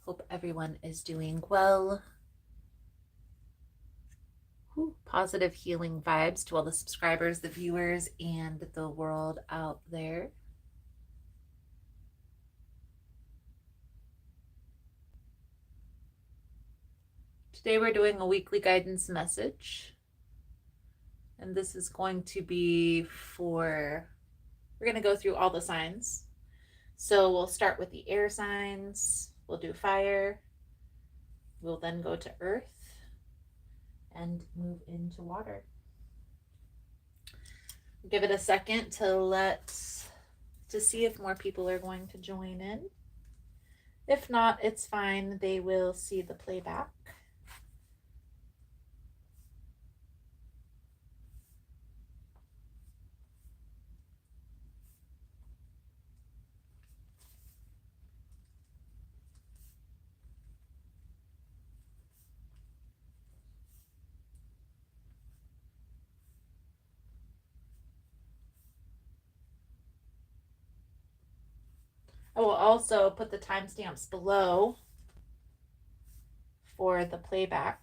Hope everyone is doing well. Positive healing vibes to all the subscribers, the viewers, and the world out there. Today we're doing a weekly guidance message. And this is going to be we're going to go through all the signs. So we'll start with the air signs. We'll do fire. We'll then go to earth and move into water. Give it a second to see if more people are going to join in. If not, it's fine. They will see the playback. I will also put the timestamps below for the playback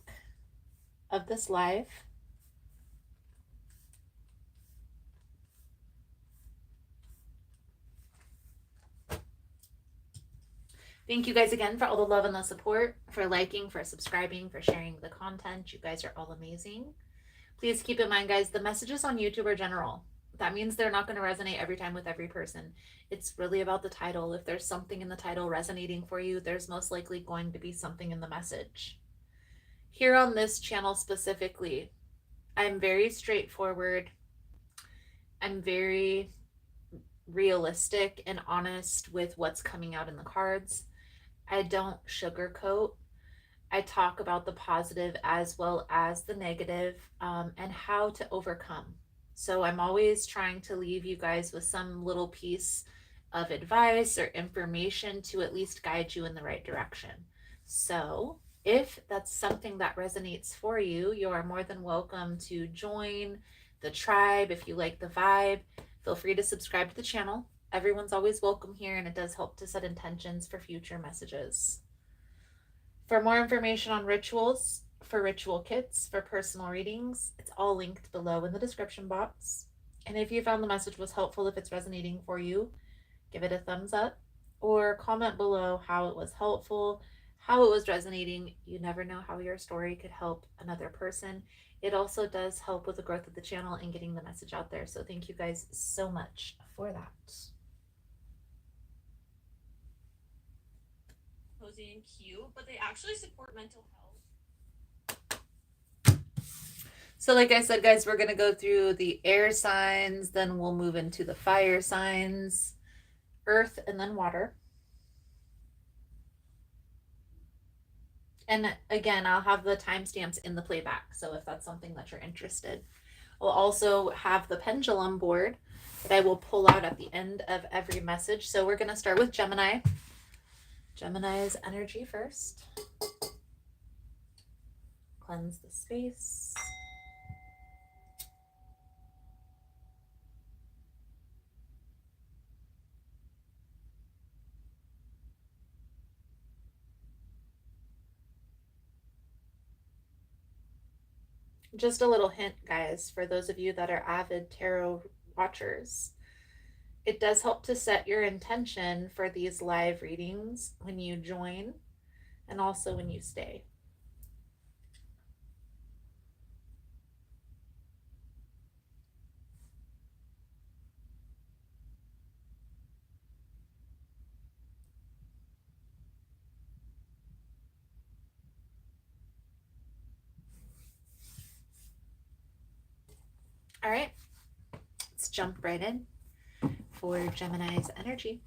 of this live. Thank you guys again for all the love and the support, for liking, for subscribing, for sharing the content. You guys are all amazing. Please keep in mind, guys, the messages on YouTube are general. That means they're not going to resonate every time with every person. It's really about the title. If there's something in the title resonating for you, there's most likely going to be something in the message. Here on this channel specifically, I'm very straightforward. I'm very realistic and honest with what's coming out in the cards. I don't sugarcoat. I talk about the positive as well as the negative, and how to overcome. So I'm always trying to leave you guys with some little piece of advice or information to at least guide you in the right direction. So if that's something that resonates for you, you are more than welcome to join the tribe. If you like the vibe, feel free to subscribe to the channel. Everyone's always welcome here, and it does help to set intentions for future messages. For more information on rituals, for ritual kits, for personal readings, it's all linked below in the description box. And if you found the message was helpful, if it's resonating for you, give it a thumbs up or comment below how it was helpful, how it was resonating. You never know how your story could help another person. It also does help with the growth of the channel and getting the message out there. So thank you guys so much for that. Cozy and cute, but they actually support mental health. So like I said, guys, we're going to go through the air signs, then we'll move into the fire signs, earth, and then water. And again, I'll have the timestamps in the playback, so if that's something that you're interested. We'll also have the pendulum board that I will pull out at the end of every message. So we're going to start with Gemini. Gemini's energy first. Cleanse the space. Just a little hint, guys, for those of you that are avid tarot watchers. It does help to set your intention for these live readings when you join and also when you stay. All right, let's jump right in for Gemini's energy.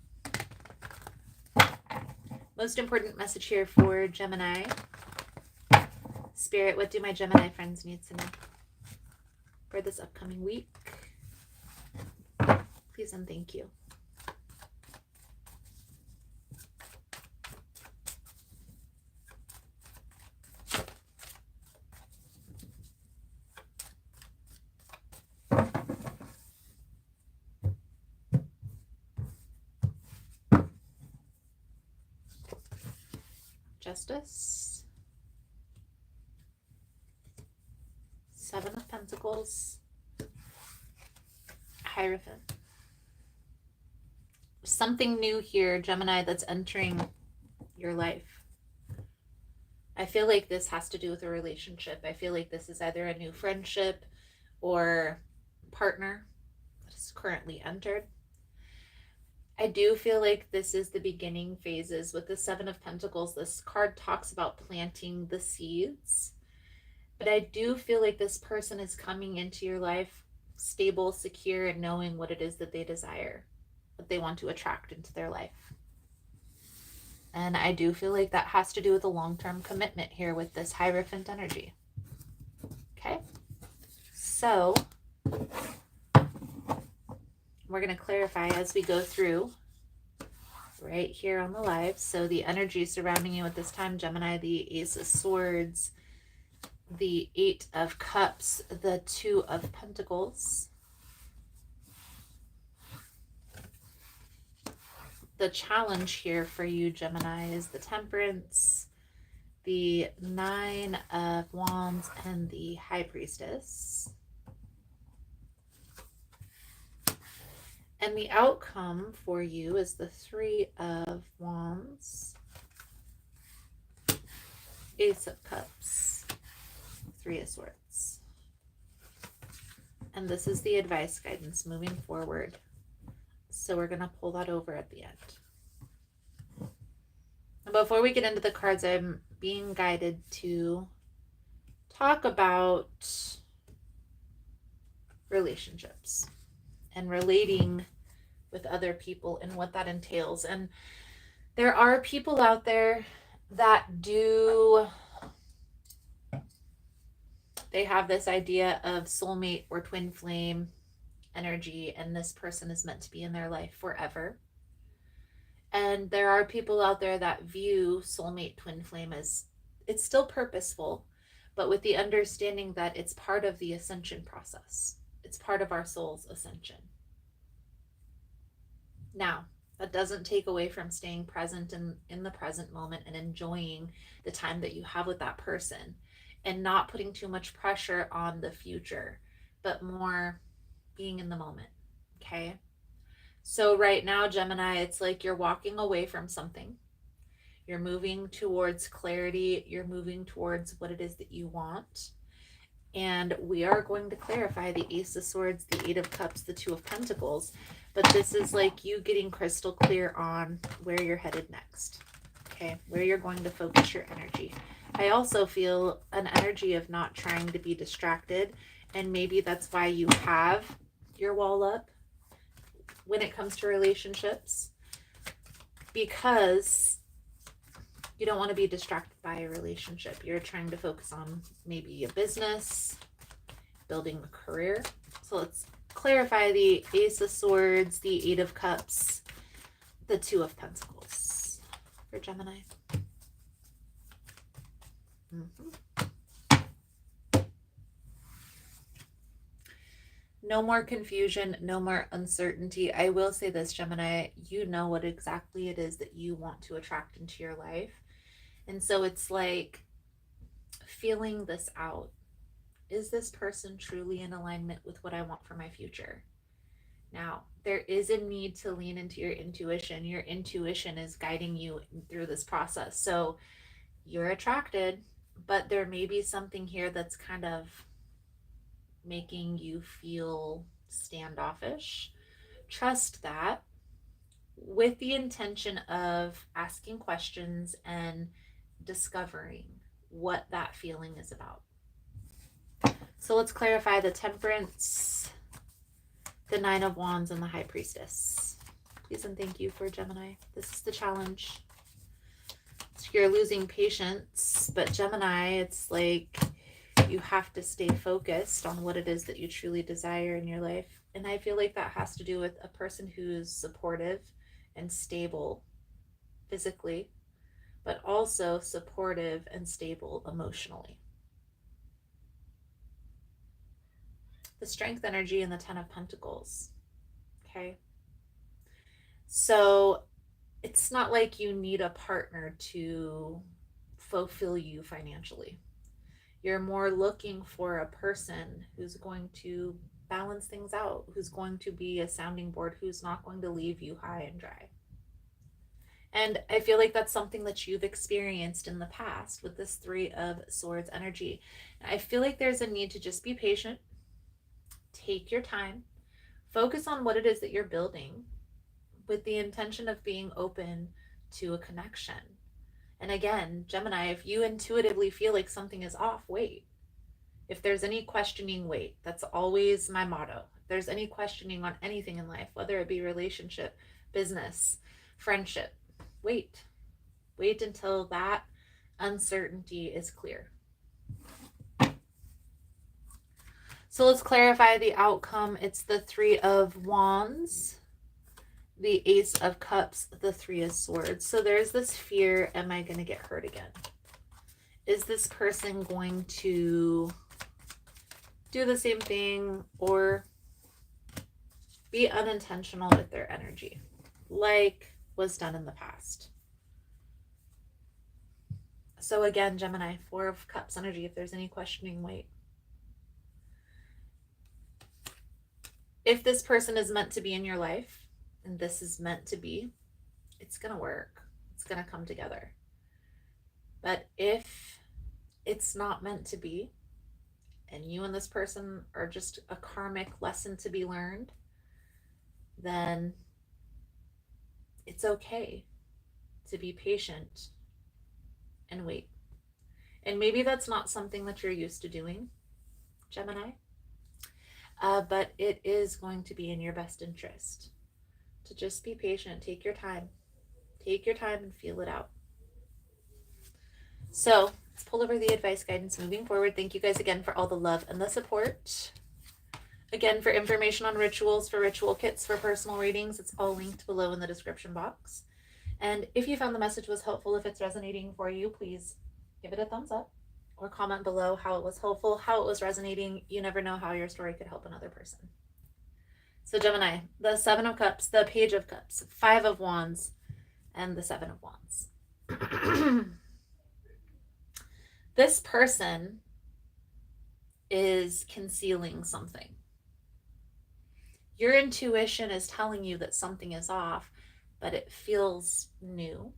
Most important message here for Gemini. Spirit, what do my Gemini friends need to know for this upcoming week? Please and thank you. Justice, Seven of Pentacles, Hierophant. Something new here, Gemini, that's entering your life. I feel like this has to do with a relationship. I feel like this is either a new friendship or partner that is currently entered. I do feel like this is the beginning phases. With the Seven of Pentacles, this card talks about planting the seeds. But I do feel like this person is coming into your life stable, secure, and knowing what it is that they desire, what they want to attract into their life. And I do feel like that has to do with a long-term commitment here with this Hierophant energy. Okay? So we're going to clarify as we go through right here on the live. So the energy surrounding you at this time, Gemini, the Ace of Swords, the Eight of Cups, the Two of Pentacles. The challenge here for you, Gemini, is the Temperance, the Nine of Wands, and the High Priestess. And the outcome for you is the Three of Wands, Ace of Cups, Three of Swords. And this is the advice guidance moving forward. So we're going to pull that over at the end. And before we get into the cards, I'm being guided to talk about relationships and relating with other people and what that entails. And there are people out there that they have this idea of soulmate or twin flame energy, and this person is meant to be in their life forever. And there are people out there that view soulmate twin flame as it's still purposeful, but with the understanding that it's part of the ascension process. It's part of our soul's ascension. Now, that doesn't take away from staying present in the present moment and enjoying the time that you have with that person and not putting too much pressure on the future, but more being in the moment. Okay? So right now, Gemini, it's like you're walking away from something. You're moving towards clarity. You're moving towards what it is that you want. And we are going to clarify the Ace of Swords, the Eight of Cups, the Two of Pentacles. But this is like you getting crystal clear on where you're headed next. Okay, where you're going to focus your energy. I also feel an energy of not trying to be distracted. And maybe that's why you have your wall up when it comes to relationships. Because you don't want to be distracted by a relationship. You're trying to focus on maybe a business, building a career. So let's clarify the Ace of Swords, the Eight of Cups, the Two of Pentacles for Gemini. No more confusion, no more uncertainty. I will say this, Gemini, you know what exactly it is that you want to attract into your life. And so it's like feeling this out. Is this person truly in alignment with what I want for my future? Now, there is a need to lean into your intuition. Your intuition is guiding you through this process. So you're attracted, but there may be something here that's kind of making you feel standoffish. Trust that with the intention of asking questions and discovering what that feeling is about. So let's clarify the Temperance, the Nine of Wands, and the High Priestess. Please and thank you for Gemini. This is the challenge. So you're losing patience, but Gemini, it's like you have to stay focused on what it is that you truly desire in your life. And I feel like that has to do with a person who's supportive and stable physically, but also supportive and stable emotionally. The Strength energy and the Ten of Pentacles. Okay. So it's not like you need a partner to fulfill you financially. You're more looking for a person who's going to balance things out, who's going to be a sounding board, who's not going to leave you high and dry. And I feel like that's something that you've experienced in the past with this Three of Swords energy. I feel like there's a need to just be patient, take your time, focus on what it is that you're building with the intention of being open to a connection. And again, Gemini, if you intuitively feel like something is off, wait. If there's any questioning, wait. That's always my motto. If there's any questioning on anything in life, whether it be relationship, business, friendship, wait. Wait until that uncertainty is clear. So let's clarify the outcome. It's the Three of Wands, the Ace of Cups, the Three of Swords. So there's this fear, am I going to get hurt again? Is this person going to do the same thing or be unintentional with their energy, like was done in the past? So again, Gemini, Four of Cups energy, if there's any questioning, wait. If this person is meant to be in your life, and this is meant to be, it's going to work. It's going to come together. But if it's not meant to be, and you and this person are just a karmic lesson to be learned, then it's okay to be patient and wait. And maybe that's not something that you're used to doing, Gemini, but it is going to be in your best interest to just be patient. Take your time. Take your time and feel it out. So let's pull over the advice guidance moving forward. Thank you guys again for all the love and the support. Again, for information on rituals, for ritual kits, for personal readings, it's all linked below in the description box. And if you found the message was helpful, if it's resonating for you, please give it a thumbs up or comment below how it was helpful, how it was resonating. You never know how your story could help another person. So Gemini, the Seven of Cups, the Page of Cups, Five of Wands, and the Seven of Wands. This person is concealing something. Your intuition is telling you that something is off, but it feels new.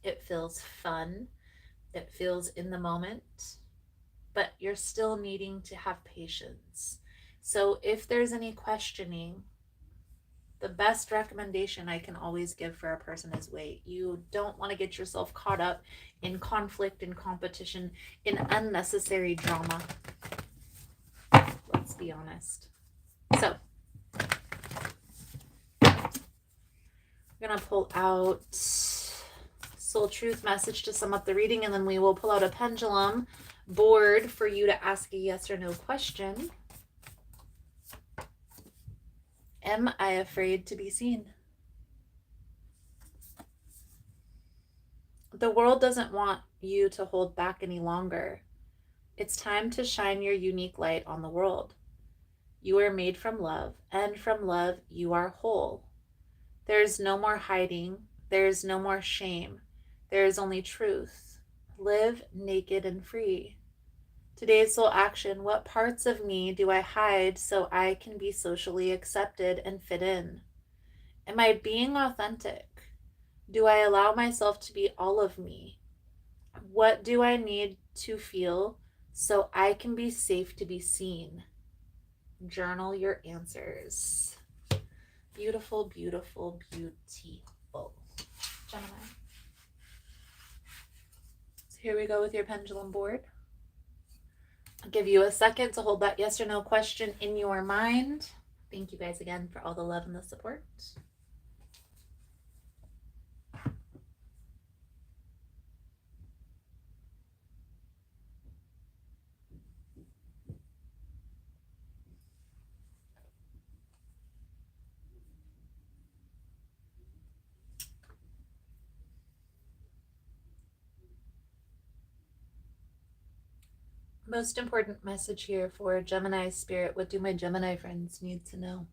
It feels fun. It feels in the moment, but you're still needing to have patience. So if there's any questioning, the best recommendation I can always give for a person is wait. You don't want to get yourself caught up in conflict and competition, in unnecessary drama. Let's be honest. So we're going to pull out Soul Truth message to sum up the reading, and then we will pull out a pendulum board for you to ask a yes or no question. Am I afraid to be seen? The world doesn't want you to hold back any longer. It's time to shine your unique light on the world. You are made from love, and from love you are whole. There's no more hiding. There's no more shame. There is only truth. Live naked and free. Today's soul action. What parts of me do I hide so I can be socially accepted and fit in? Am I being authentic? Do I allow myself to be all of me? What do I need to feel so I can be safe to be seen? Journal your answers. Beautiful, beautiful, beautiful. Gemini. So here we go with your pendulum board. I'll give you a second to hold that yes or no question in your mind. Thank you guys again for all the love and the support. Most important message here for Gemini spirit. What do my Gemini friends need to know?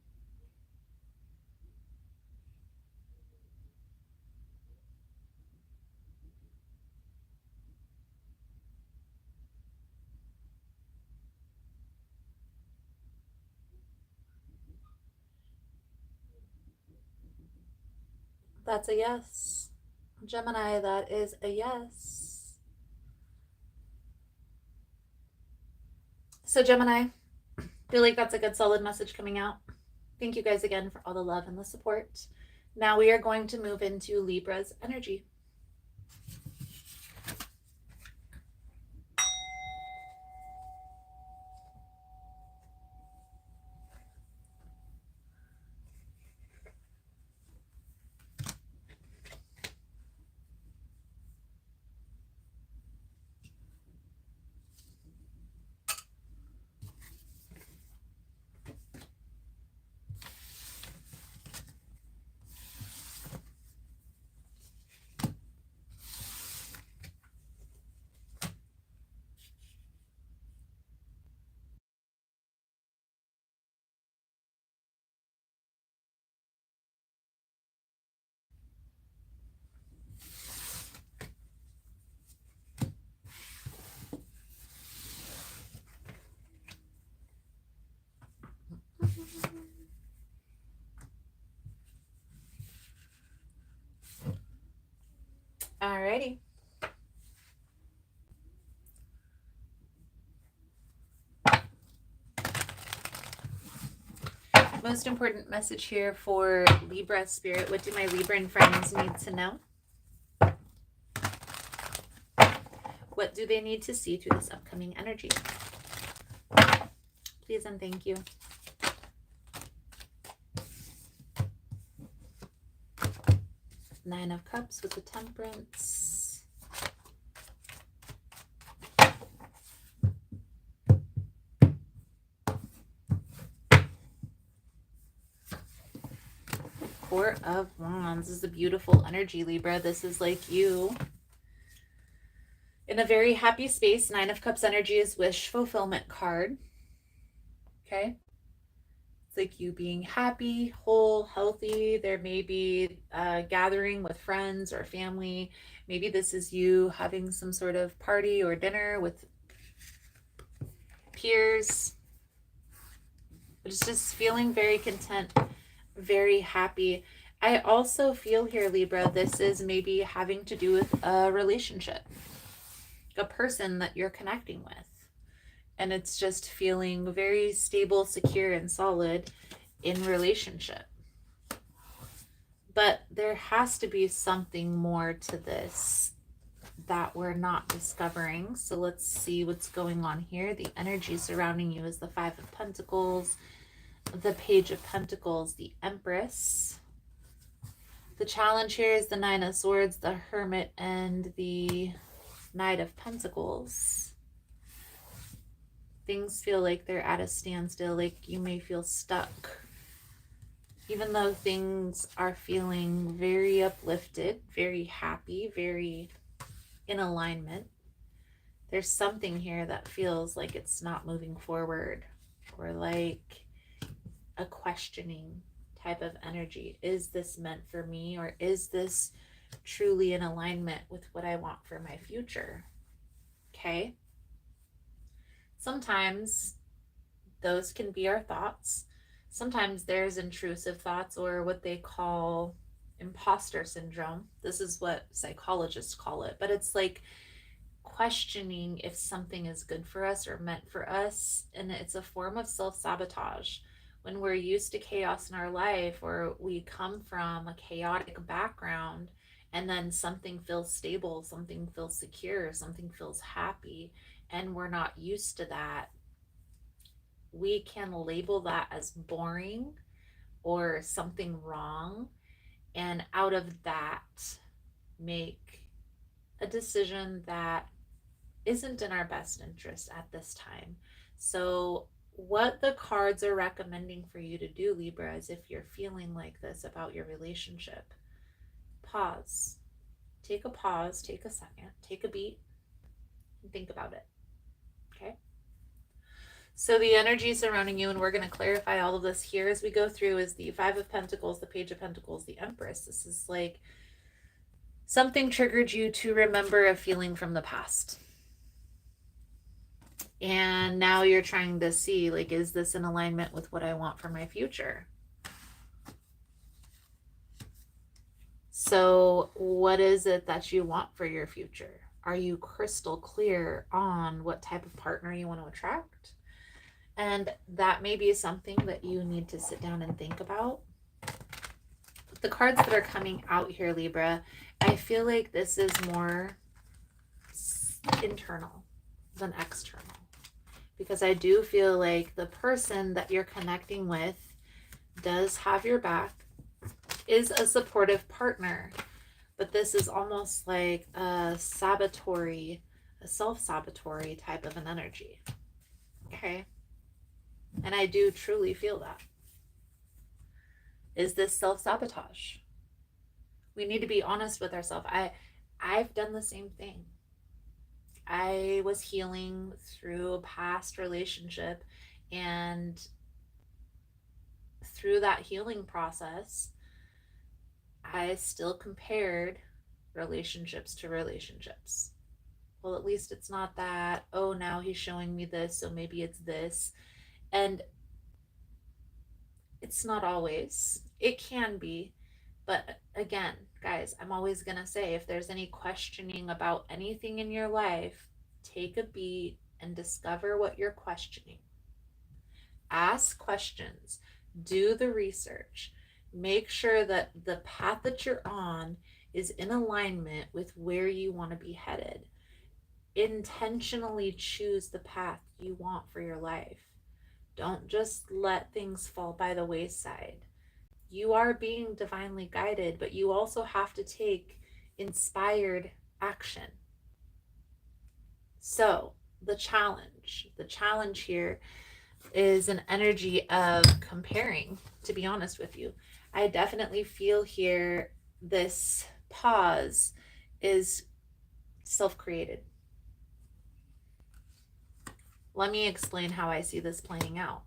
That's a yes. Gemini, that is a yes. So Gemini, feel like that's a good solid message coming out. Thank you guys again for all the love and the support. Now we are going to move into Libra's energy. Alrighty. Most important message here for Libra spirit. What do my Libran friends need to know? What do they need to see through this upcoming energy? Please and thank you. Nine of Cups with the Temperance. Four of Wands. This is a beautiful energy, Libra. This is like you in a very happy space. Nine of Cups energy is wish fulfillment card. Okay. It's like you being happy, whole, healthy. There may be a gathering with friends or family. Maybe this is you having some sort of party or dinner with peers. But it's just feeling very content, very happy. I also feel here, Libra, this is maybe having to do with a relationship, a person that you're connecting with. And it's just feeling very stable, secure, and solid in relationship. But there has to be something more to this that we're not discovering. So let's see what's going on here. The energy surrounding you is the Five of Pentacles, the Page of Pentacles, the Empress. The challenge here is the Nine of Swords, the Hermit, and the Knight of Pentacles. Things feel like they're at a standstill, like you may feel stuck. Even though things are feeling very uplifted, very happy, very in alignment, there's something here that feels like it's not moving forward, or like a questioning type of energy. Is this meant for me, or is this truly in alignment with what I want for my future? Okay. Sometimes those can be our thoughts. Sometimes there's intrusive thoughts, or what they call imposter syndrome. This is what psychologists call it, but it's like questioning if something is good for us or meant for us. And it's a form of self-sabotage. When we're used to chaos in our life, or we come from a chaotic background, and then something feels stable, something feels secure, something feels happy, and we're not used to that, we can label that as boring or something wrong, and out of that make a decision that isn't in our best interest at this time. So what the cards are recommending for you to do, Libra, is if you're feeling like this about your relationship, pause. Take a pause, take a second, take a beat, and think about it. Okay? So the energy surrounding you, and we're going to clarify all of this here as we go through, is the Five of Pentacles, the Page of Pentacles, the Empress. This is like something triggered you to remember a feeling from the past. And now you're trying to see, like, is this in alignment with what I want for my future? So, what is it that you want for your future? Are you crystal clear on what type of partner you want to attract? And that may be something that you need to sit down and think about. The cards that are coming out here, Libra, I feel like this is more internal than external. Because I do feel like the person that you're connecting with does have your back, is a supportive partner, but this is almost like a sabotatory, a self-sabotatory type of an energy. Okay. And I do truly feel that. Is this self-sabotage? We need to be honest with ourselves. I've done the same thing. I was healing through a past relationship, and through that healing process, I still compared relationships to relationships. Well, at least it's not that, oh, now he's showing me this, so maybe it's this. And it's not always. It can be. But again, guys, I'm always going to say, if there's any questioning about anything in your life, take a beat and discover what you're questioning. Ask questions, do the research, make sure that the path that you're on is in alignment with where you want to be headed. Intentionally choose the path you want for your life. Don't just let things fall by the wayside. You are being divinely guided, but you also have to take inspired action. So, the challenge here is an energy of comparing, to be honest with you. I definitely feel here this pause is self-created. Let me explain how I see this playing out.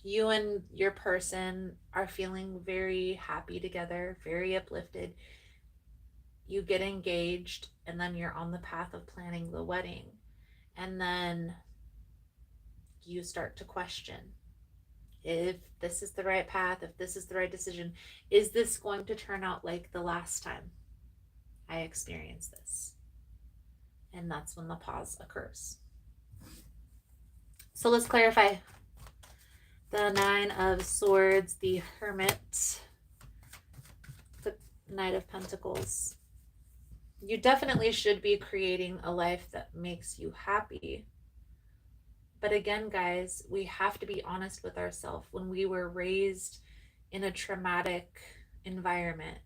You and your person are feeling very happy together, very uplifted. You get engaged, and then you're on the path of planning the wedding. And then you start to question if this is the right path, if this is the right decision. Is this going to turn out like the last time I experienced this? And that's when the pause occurs. So let's clarify. The Nine of Swords, the Hermit, the Knight of Pentacles. You definitely should be creating a life that makes you happy. But again, guys, we have to be honest with ourselves. When we were raised in a traumatic environment,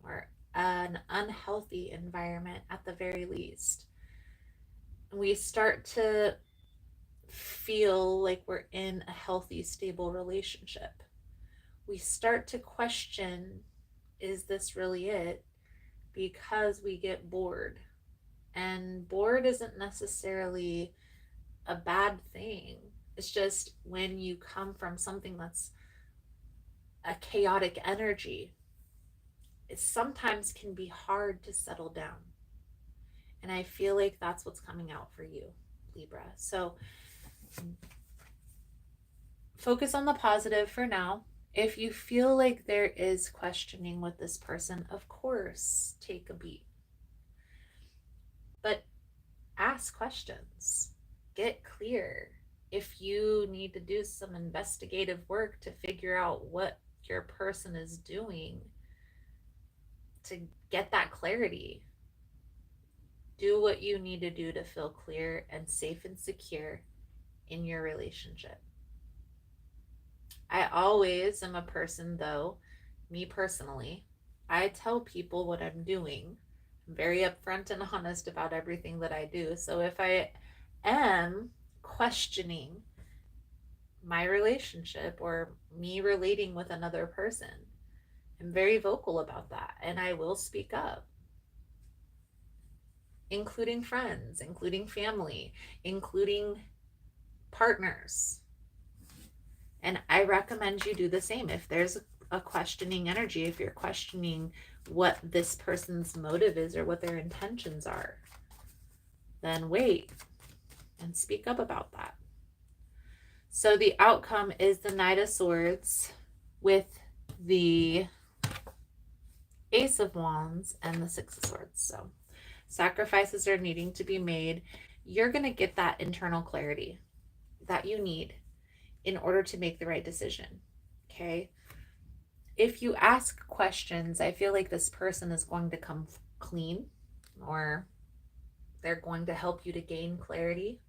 or an unhealthy environment at the very least, we start to feel like we're in a healthy, stable relationship. We start to question, is this really it? Because we get bored. And bored isn't necessarily a bad thing. It's just when you come from something that's a chaotic energy, it sometimes can be hard to settle down. And I feel like that's what's coming out for you, Libra. So focus on the positive for now. If you feel like there is questioning with this person, of course, take a beat. But ask questions. Get clear. If you need to do some investigative work to figure out what your person is doing to get that clarity, do what you need to do to feel clear and safe and secure in your relationship. I always am a person, though, me personally, I tell people what I'm doing. I'm very upfront and honest about everything that I do. So if I am questioning my relationship or me relating with another person, I'm very vocal about that, and I will speak up, including friends, including family, including partners. And I recommend you do the same. If there's a questioning energy, if you're questioning what this person's motive is or what their intentions are, then wait and speak up about that. So the outcome is the Knight of Swords with the Ace of Wands, and the Six of Swords. So sacrifices are needing to be made. You're going to get that internal clarity that you need in order to make the right decision. Okay. If you ask questions, I feel like this person is going to come clean, or they're going to help you to gain clarity,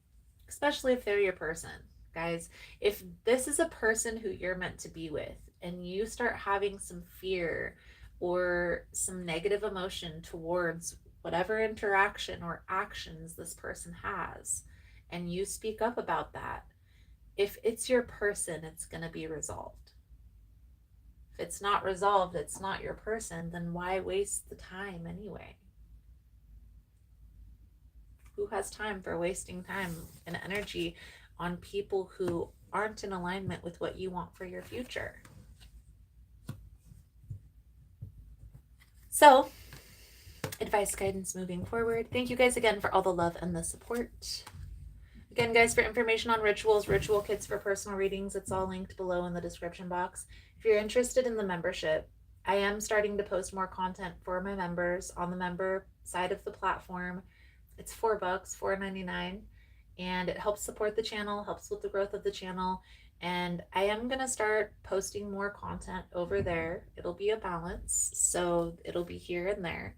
especially if they're your person. Guys, if this is a person who you're meant to be with and you start having some fear or some negative emotion towards whatever interaction or actions this person has, and you speak up about that, if it's your person, it's going to be resolved. If it's not resolved, it's not your person, then why waste the time anyway? Who has time for wasting time and energy on people who aren't in alignment with what you want for your future? So, advice, guidance moving forward. Thank you guys again for all the love and the support. Again, guys, for information on rituals, ritual kits for personal readings, it's all linked below in the description box. If you're interested in the membership, I am starting to post more content for my members on the member side of the platform. It's $4, $4.99, and it helps support the channel, helps with the growth of the channel. And I am going to start posting more content over there. It'll be a balance, so it'll be here and there.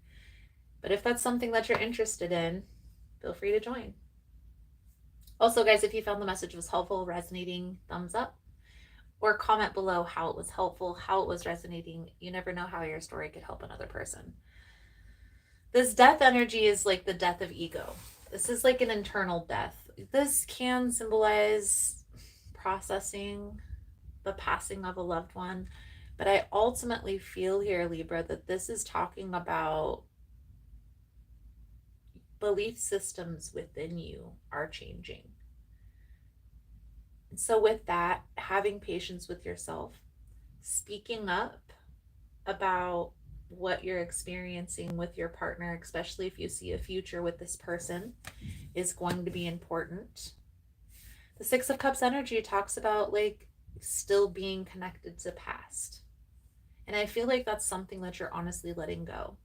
But if that's something that you're interested in, feel free to join. Also, guys, if you found the message was helpful, resonating, thumbs up, or comment below how it was helpful, how it was resonating. You never know how your story could help another person. This death energy is like the death of ego. This is like an internal death. This can symbolize processing the passing of a loved one, but I ultimately feel here, Libra, that this is talking about belief systems within you are changing. And so with that, having patience with yourself, speaking up about what you're experiencing with your partner, especially if you see a future with this person, is going to be important. The Six of Cups energy talks about like still being connected to past. And I feel like that's something that you're honestly letting go.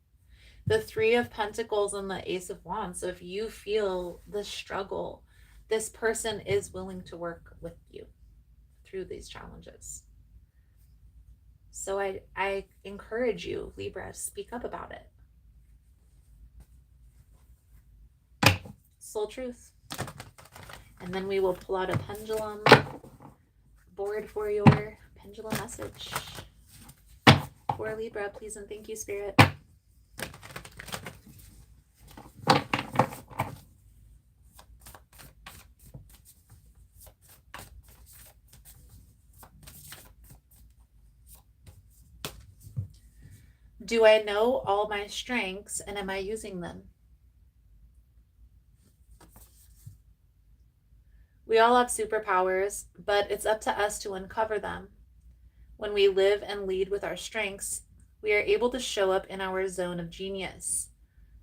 The Three of Pentacles and the Ace of Wands. So if you feel the struggle, this person is willing to work with you through these challenges. So I encourage you, Libra, speak up about it. Soul truth. And then we will pull out a pendulum board for your pendulum message. For Libra, please and thank you, Spirit. Do I know all my strengths and am I using them? We all have superpowers, but it's up to us to uncover them. When we live and lead with our strengths, we are able to show up in our zone of genius.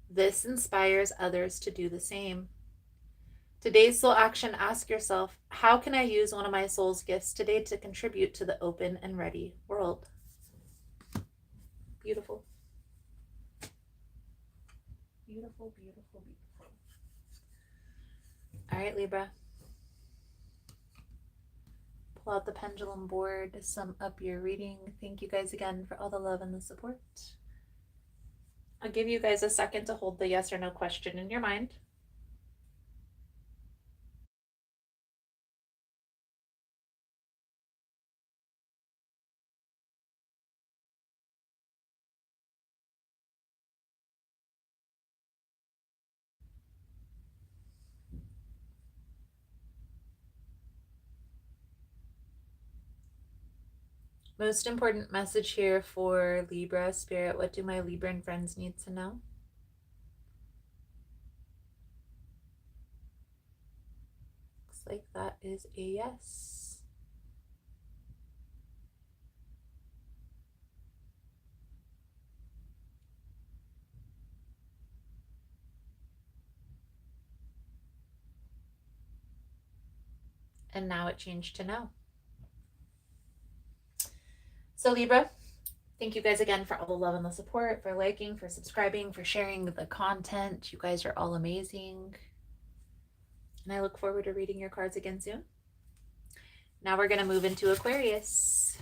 This inspires others to do the same. Today's soul action, ask yourself, how can I use one of my soul's gifts today to contribute to the open and ready world? Beautiful. Beautiful, beautiful, beautiful. All right, Libra. Pull out the pendulum board to sum up your reading. Thank you guys again for all the love and the support. I'll give you guys a second to hold the yes or no question in your mind. Most important message here for Libra, Spirit. What do my Libran friends need to know? Looks like that is a yes. And now it changed to no. So Libra, Thank you guys again for all the love and the support, for liking, for subscribing, for sharing the content. You guys are all amazing. And I look forward to reading your cards again soon. Now we're going to move into Aquarius.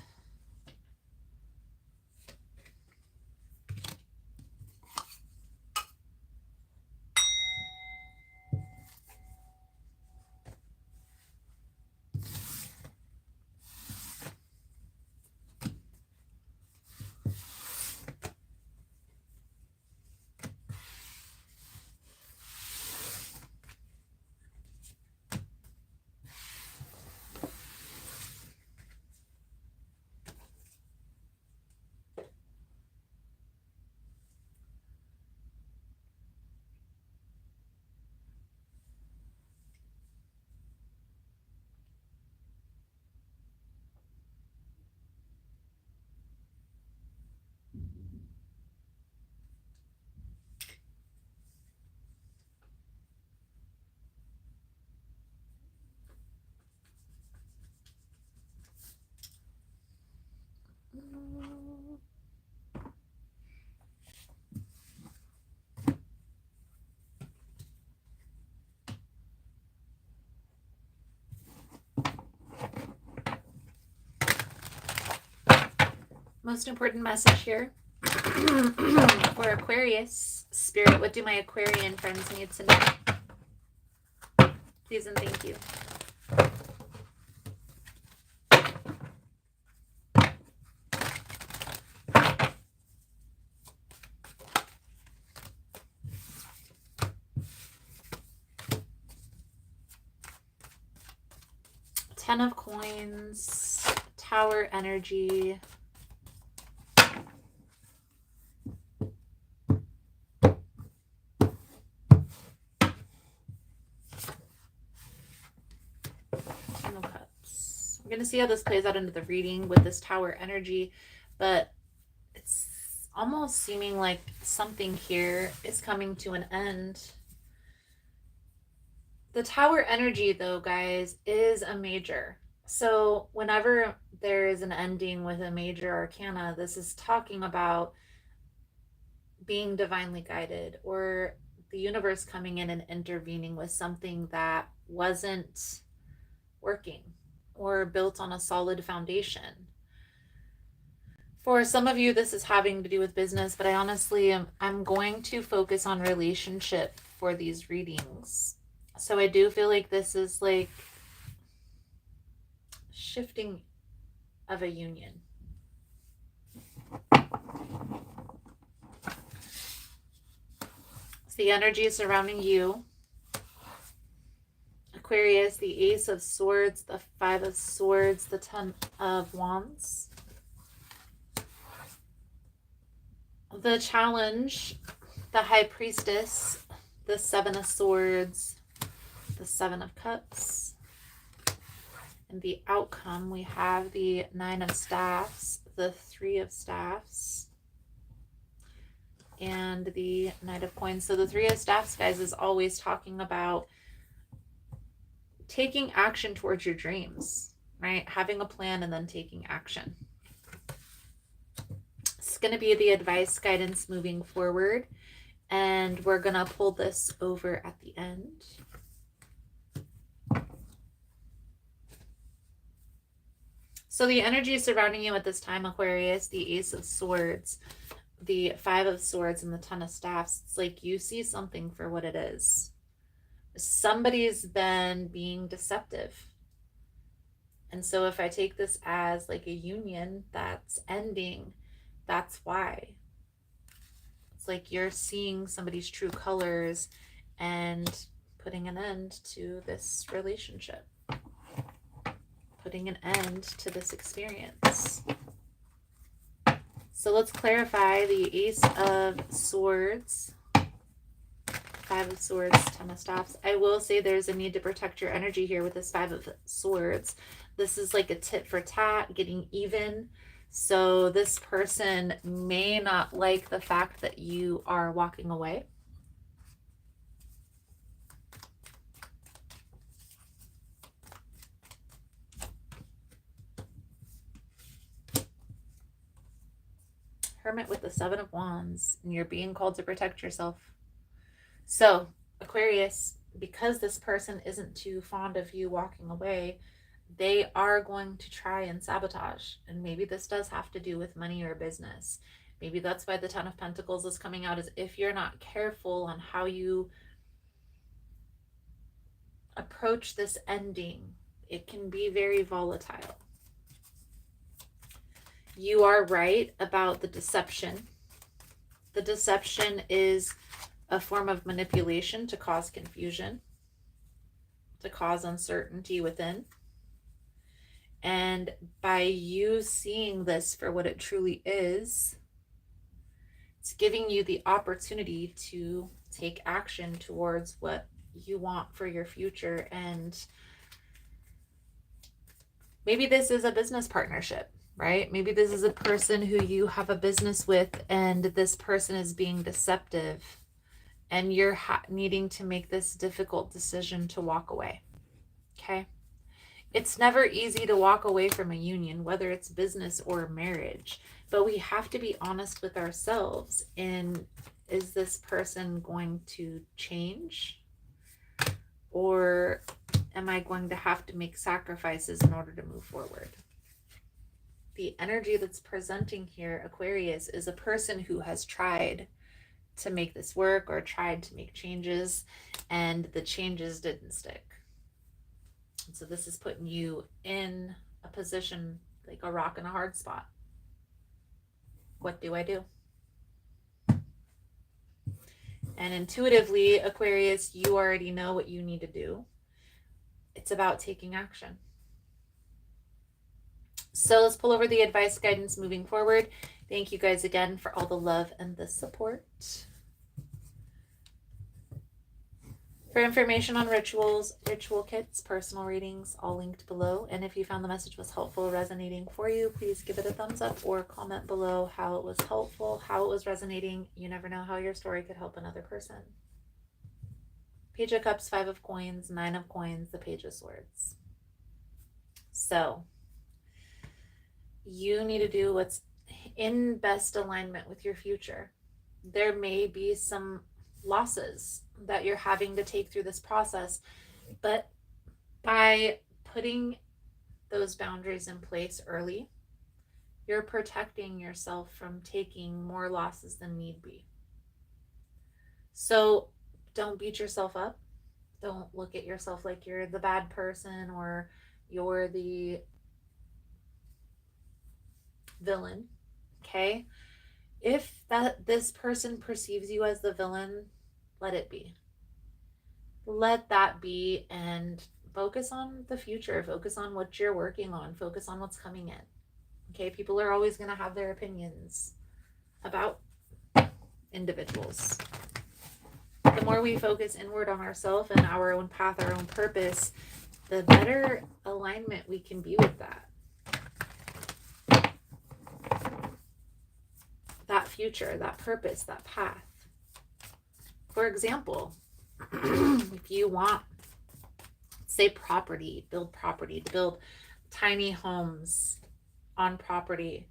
Most important message here for Aquarius. Spirit, what do my Aquarian friends need to know? Please and thank you. Ten of Coins, Tower energy. Ten of Cups. We're going to see how this plays out into the reading with this Tower energy, but it's almost seeming like something here is coming to an end. The Tower energy, though, guys, is a major. So whenever there is an ending with a major arcana, this is talking about being divinely guided or the universe coming in and intervening with something that wasn't working or built on a solid foundation. For some of you, this is having to do with business, but I honestly I'm going to focus on relationship for these readings. So I do feel like this is like shifting of a union. It's the energy surrounding you. Aquarius, the Ace of Swords, the Five of Swords, the Ten of Wands. The Challenge, the High Priestess, the Seven of Swords, the Seven of Cups. And the outcome, we have the Nine of Staffs, the Three of Staffs, and the Knight of Coins. So the Three of Staffs, guys, is always talking about taking action towards your dreams, right? Having a plan and then taking action. It's going to be the advice, guidance moving forward. And we're going to pull this over at the end. So the energy surrounding you at this time, Aquarius, the Ace of Swords, the Five of Swords, and the Ten of Staffs, it's like you see something for what it is. Somebody's been being deceptive. And so if I take this as like a union that's ending, that's why. It's like you're seeing somebody's true colors and putting an end to this relationship. Putting an end to this experience. So let's clarify the Ace of Swords, Five of Swords, Ten of Staffs. I will say there's a need to protect your energy here with this Five of Swords. This is like a tit for tat, getting even. So this person may not like the fact that you are walking away. Hermit with the Seven of Wands, and you're being called to protect yourself. So, Aquarius, because this person isn't too fond of you walking away, they are going to try and sabotage. And maybe this does have to do with money or business. Maybe that's why the Ten of Pentacles is coming out, is if you're not careful on how you approach this ending, it can be very volatile. You are right about the deception. The deception is a form of manipulation to cause confusion, to cause uncertainty within. And by you seeing this for what it truly is, it's giving you the opportunity to take action towards what you want for your future. And maybe this is a business partnership, right? Maybe this is a person who you have a business with, and this person is being deceptive, and you're needing to make this difficult decision to walk away. Okay? It's never easy to walk away from a union, whether it's business or marriage, but we have to be honest with ourselves. And is this person going to change? Or am I going to have to make sacrifices in order to move forward? The energy that's presenting here, Aquarius, is a person who has tried to make this work or tried to make changes, and the changes didn't stick. And so this is putting you in a position like a rock in a hard spot. What do I do? And intuitively, Aquarius, you already know what you need to do. It's about taking action. So let's pull over the advice guidance moving forward. Thank you guys again for all the love and the support. For information on rituals, ritual kits, personal readings, all linked below. And if you found the message was helpful, resonating for you, please give it a thumbs up or comment below how it was helpful, how it was resonating. You never know how your story could help another person. Page of Cups, Five of Coins, Nine of Coins, the Page of Swords. So you need to do what's in best alignment with your future. There may be some losses that you're having to take through this process, but by putting those boundaries in place early, you're protecting yourself from taking more losses than need be. So don't beat yourself up. Don't look at yourself like you're the bad person or you're the villain. Okay? If this person perceives you as the villain, let it be. Let that be, and focus on the future. Focus on what you're working on. Focus on what's coming in. Okay? People are always going to have their opinions about individuals. The more we focus inward on ourselves and our own path, our own purpose, the better alignment we can be with that. That future, that purpose, that path. For example, if you want, say, build tiny homes on property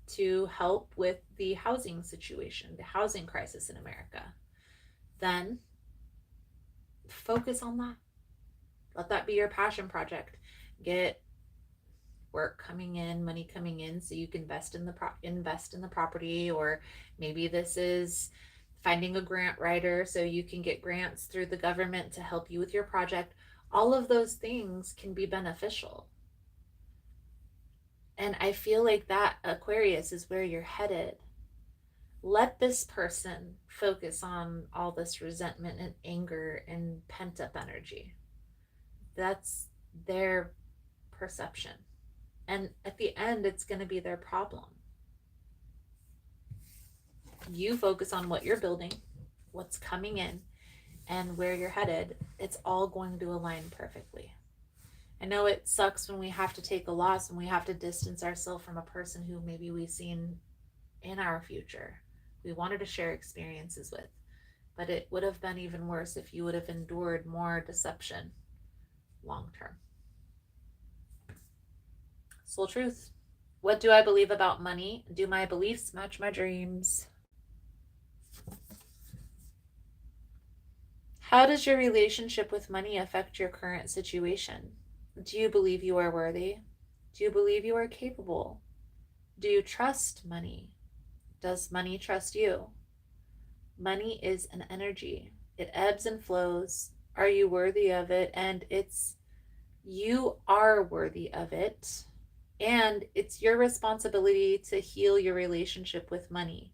to help with the housing situation, the housing crisis in America, then focus on that. Let that be your passion project. Get work coming in, money coming in, so you can invest in the property. Or maybe this is finding a grant writer so you can get grants through the government to help you with your project. All of those things can be beneficial. And I feel like that, Aquarius, is where you're headed. Let this person focus on all this resentment and anger and pent-up energy. That's their perception. And at the end, it's going to be their problem. You focus on what you're building, what's coming in, and where you're headed. It's all going to align perfectly. I know it sucks when we have to take a loss and we have to distance ourselves from a person who maybe we've seen in our future, we wanted to share experiences with. But it would have been even worse if you would have endured more deception long term. Soul truth. What do I believe about money? Do my beliefs match my dreams? How does your relationship with money affect your current situation? Do you believe you are worthy? Do you believe you are capable? Do you trust money? Does money trust you? Money is an energy. It ebbs and flows. Are you worthy of it? And you are worthy of it. And it's your responsibility to heal your relationship with money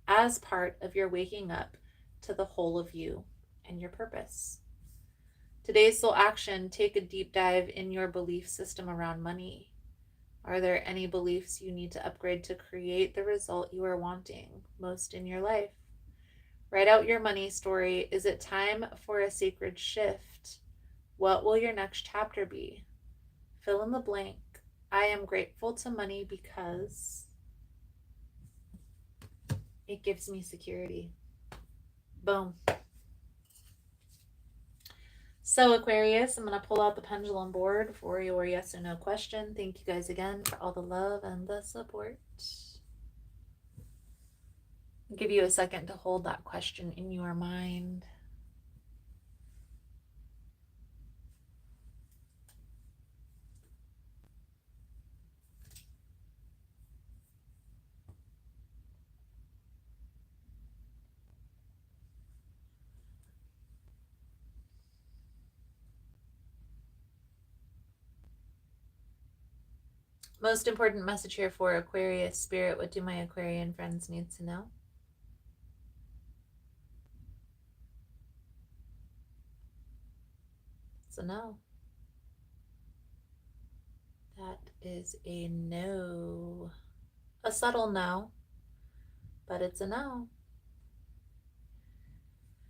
as part of your waking up to the whole of you and your purpose. Today's soul action, take a deep dive in your belief system around money. Are there any beliefs you need to upgrade to create the result you are wanting most in your life? Write out your money story. Is it time for a sacred shift? What will your next chapter be? Fill in the blank. I am grateful to money because it gives me security. Boom. So Aquarius, I'm going to pull out the pendulum board for your yes or no question. Thank you guys again for all the love and the support. I'll give you a second to hold that question in your mind. Most important message here for Aquarius Spirit. What do my Aquarian friends need to know? It's a no. That is a no. A subtle no, but it's a no.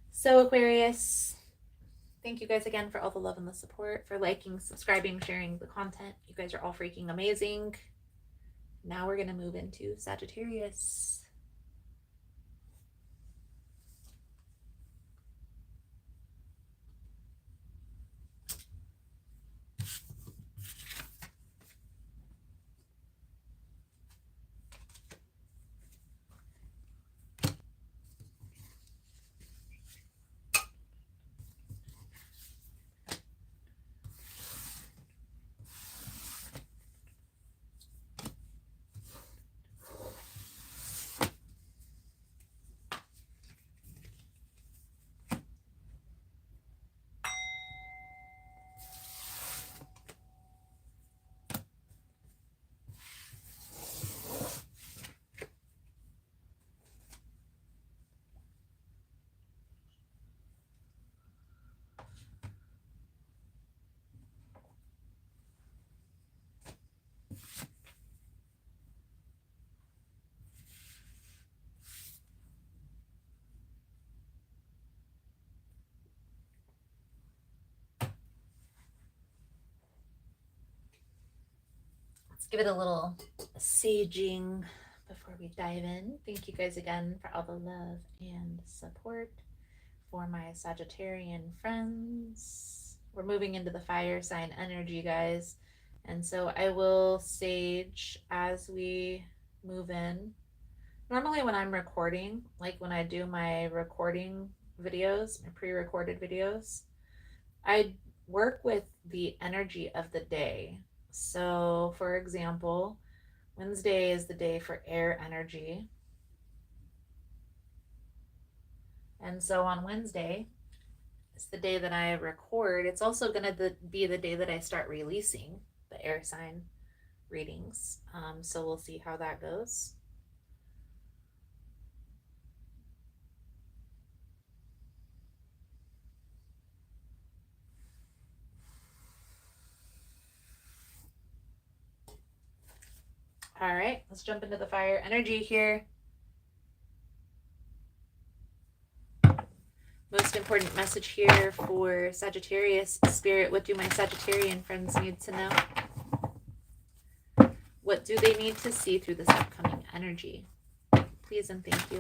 So Aquarius, thank you guys again for all the love and the support, for liking, subscribing, sharing the content. You guys are all freaking amazing. Now we're going to move into Sagittarius. Let's give it a little saging before we dive in. Thank you guys again for all the love and support for my Sagittarian friends. We're moving into the fire sign energy, guys. And so I will sage as we move in. Normally when I'm recording, like when I do my recording videos, my pre-recorded videos, I work with the energy of the day. So for example, Wednesday is the day for air energy. And so on Wednesday, it's the day that I record. It's also going to be the day that I start releasing the air sign readings. So we'll see how that goes. All right, let's jump into the fire energy here. Most important message here for Sagittarius Spirit. What do my Sagittarian friends need to know? What do they need to see through this upcoming energy? Please and thank you.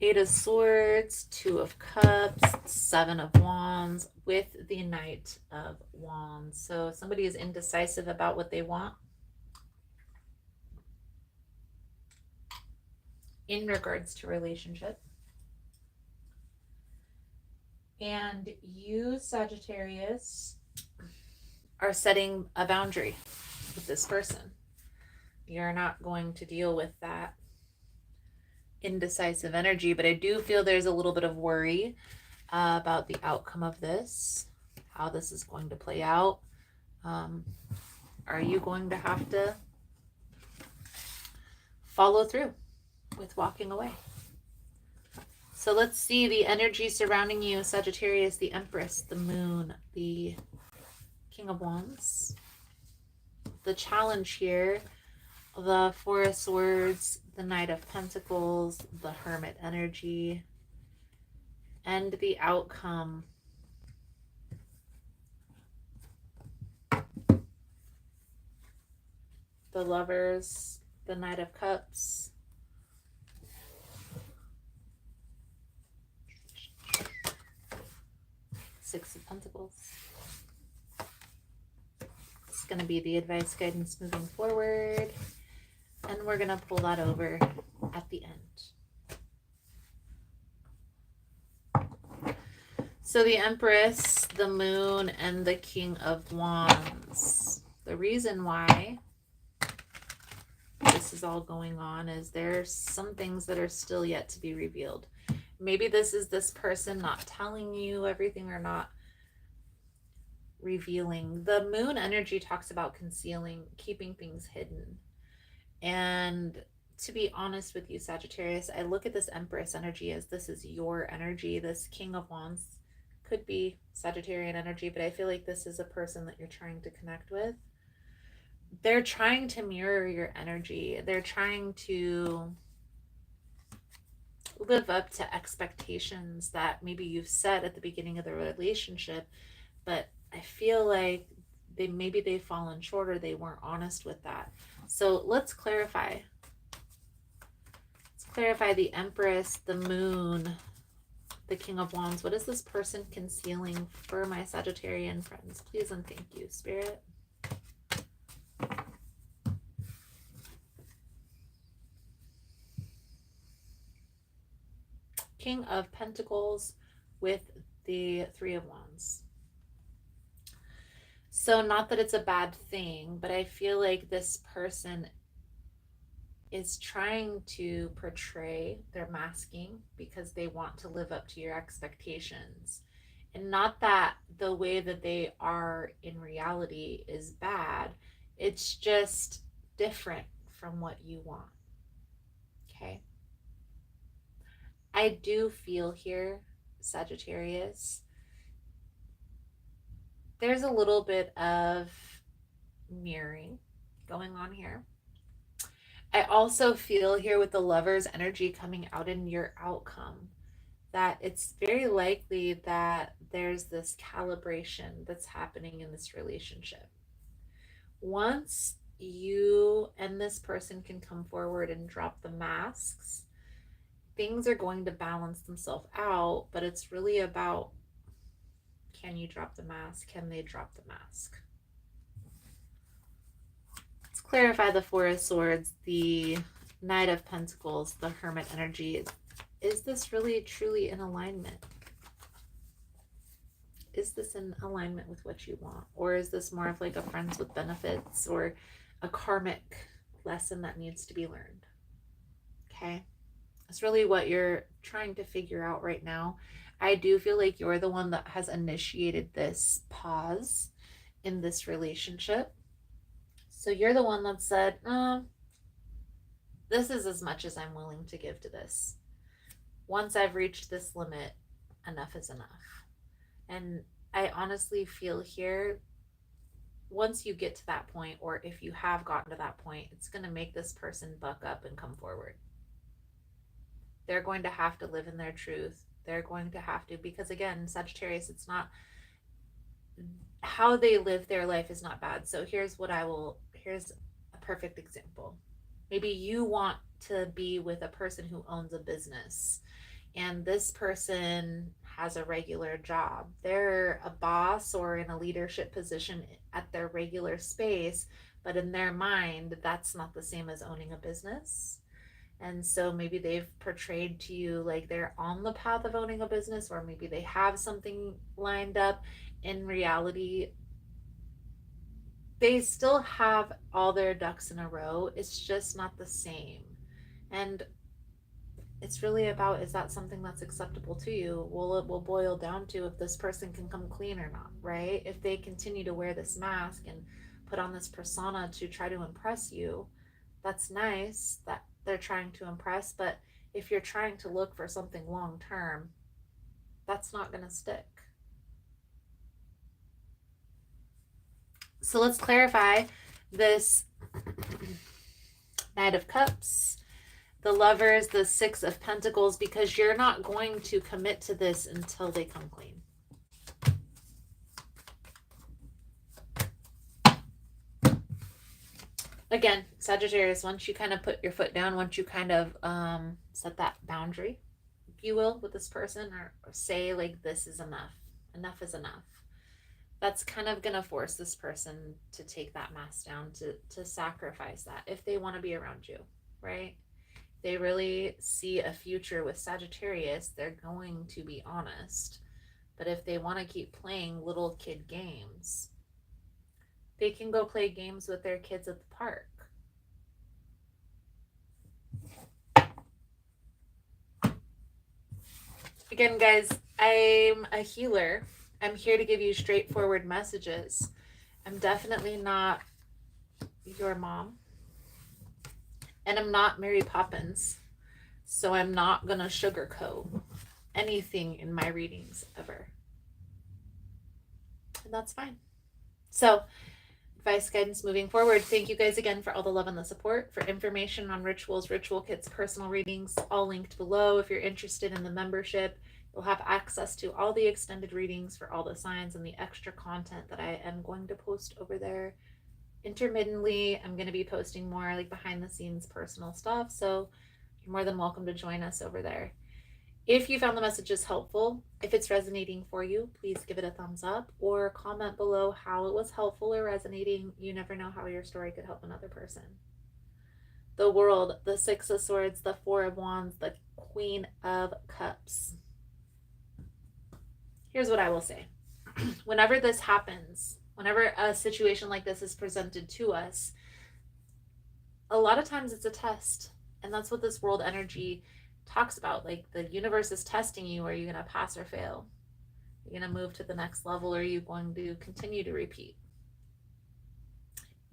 Eight of Swords, Two of Cups, Seven of Wands with the Knight of Wands. So somebody is indecisive about what they want in regards to relationship. And you, Sagittarius, are setting a boundary with this person. You're not going to deal with that indecisive energy, but I do feel there's a little bit of worry about the outcome of this, how this is going to play out. Are you going to have to follow through with walking away? So let's see the energy surrounding you, Sagittarius, the Empress, the Moon, the King of Wands. The challenge here, the Four of Swords, the Knight of Pentacles, the Hermit energy, and the outcome. The Lovers, the Knight of Cups, Six of Pentacles. It's going to be the advice guidance moving forward. And we're going to pull that over at the end. So the Empress, the Moon, and the King of Wands. The reason why this is all going on is there's some things that are still yet to be revealed. Maybe this is this person not telling you everything or not revealing. The Moon energy talks about concealing, keeping things hidden. And to be honest with you, Sagittarius, I look at this Empress energy as this is your energy. This King of Wands could be Sagittarian energy, but I feel like this is a person that you're trying to connect with. They're trying to mirror your energy. They're trying to live up to expectations that maybe you've set at the beginning of the relationship, but I feel like maybe they've fallen short or they weren't honest with that. So let's clarify. Let's clarify the Empress, the Moon, the King of Wands. What is this person concealing for my Sagittarian friends? Please and thank you, Spirit. King of Pentacles with the Three of Wands. So not that it's a bad thing, but I feel like this person is trying to portray, they're masking because they want to live up to your expectations. And not that the way that they are in reality is bad. It's just different from what you want. Okay. I do feel here, Sagittarius, there's a little bit of mirroring going on here. I also feel here with the Lover's energy coming out in your outcome that it's very likely that there's this calibration that's happening in this relationship. Once you and this person can come forward and drop the masks, things are going to balance themselves out, but it's really about, can you drop the mask? Can they drop the mask? Let's clarify the Four of Swords, the Knight of Pentacles, the Hermit energy. Is this really truly in alignment? Is this in alignment with what you want? Or is this more of like a friends with benefits or a karmic lesson that needs to be learned? Okay. That's really what you're trying to figure out right now. I do feel like you're the one that has initiated this pause in this relationship. So you're the one that said, this is as much as I'm willing to give to this. Once I've reached this limit, enough is enough. And I honestly feel here, once you get to that point, or if you have gotten to that point, it's going to make this person buck up and come forward. They're going to have to live in their truth. They're going to have to, because again, Sagittarius, it's not how they live their life is not bad. So here's a perfect example. Maybe you want to be with a person who owns a business and this person has a regular job. They're a boss or in a leadership position at their regular space, but in their mind, that's not the same as owning a business. And so maybe they've portrayed to you like they're on the path of owning a business, or maybe they have something lined up. In reality, they still have all their ducks in a row. It's just not the same. And it's really about, is that something that's acceptable to you? Well, it will boil down to if this person can come clean or not, right? If they continue to wear this mask and put on this persona to try to impress you, that's nice that they're trying to impress, but if you're trying to look for something long term, that's not going to stick. So let's clarify this Knight of Cups, the Lovers, the Six of Pentacles, because you're not going to commit to this until they come clean. Again, Sagittarius, once you kind of put your foot down, once you kind of set that boundary, if you will, with this person, or say like, this is enough. Enough is enough. That's kind of going to force this person to take that mask down, to sacrifice that if they want to be around you, right? They really see a future with Sagittarius, they're going to be honest. But if they want to keep playing little kid games, they can go play games with their kids at the park. Again, guys, I'm a healer. I'm here to give you straightforward messages. I'm definitely not your mom. And I'm not Mary Poppins. So I'm not going to sugarcoat anything in my readings ever. And that's fine. So, advice, guidance moving forward. Thank you guys again for all the love and the support. For information on rituals, ritual kits, personal readings, all linked below. If you're interested in the membership, you'll have access to all the extended readings for all the signs and the extra content that I am going to post over there intermittently. I'm going to be posting more like behind the scenes personal stuff, so you're more than welcome to join us over there. If you found the messages helpful, if it's resonating for you, please give it a thumbs up or comment below how it was helpful or resonating. You never know how your story could help another person. The World, the Six of Swords, the Four of Wands, the Queen of Cups. Here's what I will say. Whenever this happens, whenever a situation like this is presented to us, a lot of times it's a test. And that's what this world energy talks about. Like, the universe is testing you. Are you going to pass or fail? Are you going to move to the next level, or are you going to continue to repeat?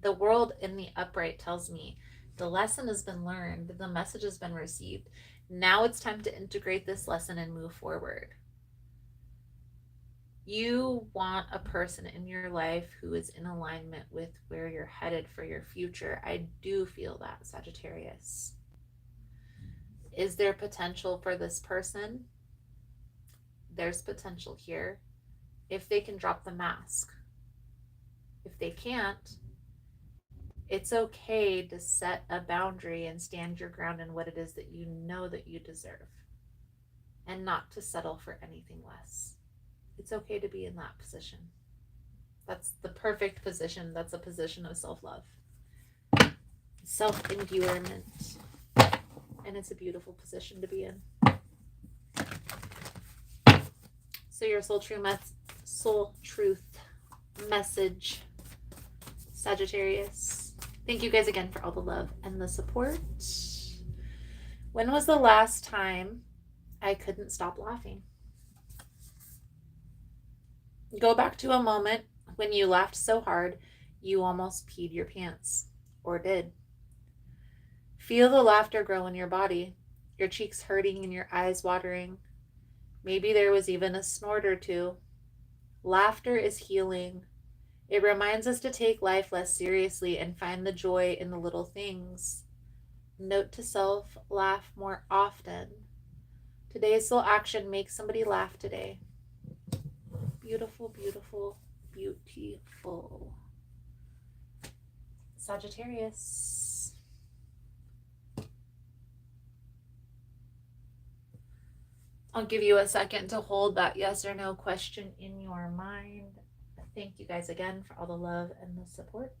The World in the upright tells me the lesson has been learned. The message has been received. Now it's time to integrate this lesson and move forward. You want a person in your life who is in alignment with where you're headed for your future. I do feel that, Sagittarius. Is there potential for this person? There's potential here if they can drop the mask. If they can't, it's okay to set a boundary and stand your ground in what it is that you know that you deserve, and not to settle for anything less. It's okay to be in that position. That's the perfect position. That's a position of self-love, self-endearment. And it's a beautiful position to be in. So your soul truth message, Sagittarius. Thank you guys again for all the love and the support. When was the last time I couldn't stop laughing? Go back to a moment when you laughed so hard you almost peed your pants, or did. Feel the laughter grow in your body, your cheeks hurting and your eyes watering. Maybe there was even a snort or two. Laughter is healing. It reminds us to take life less seriously and find the joy in the little things. Note to self, laugh more often. Today's soul action, make somebody laugh today. Beautiful, beautiful, beautiful. Sagittarius. I'll give you a second to hold that yes or no question in your mind. Thank you guys again for all the love and the support.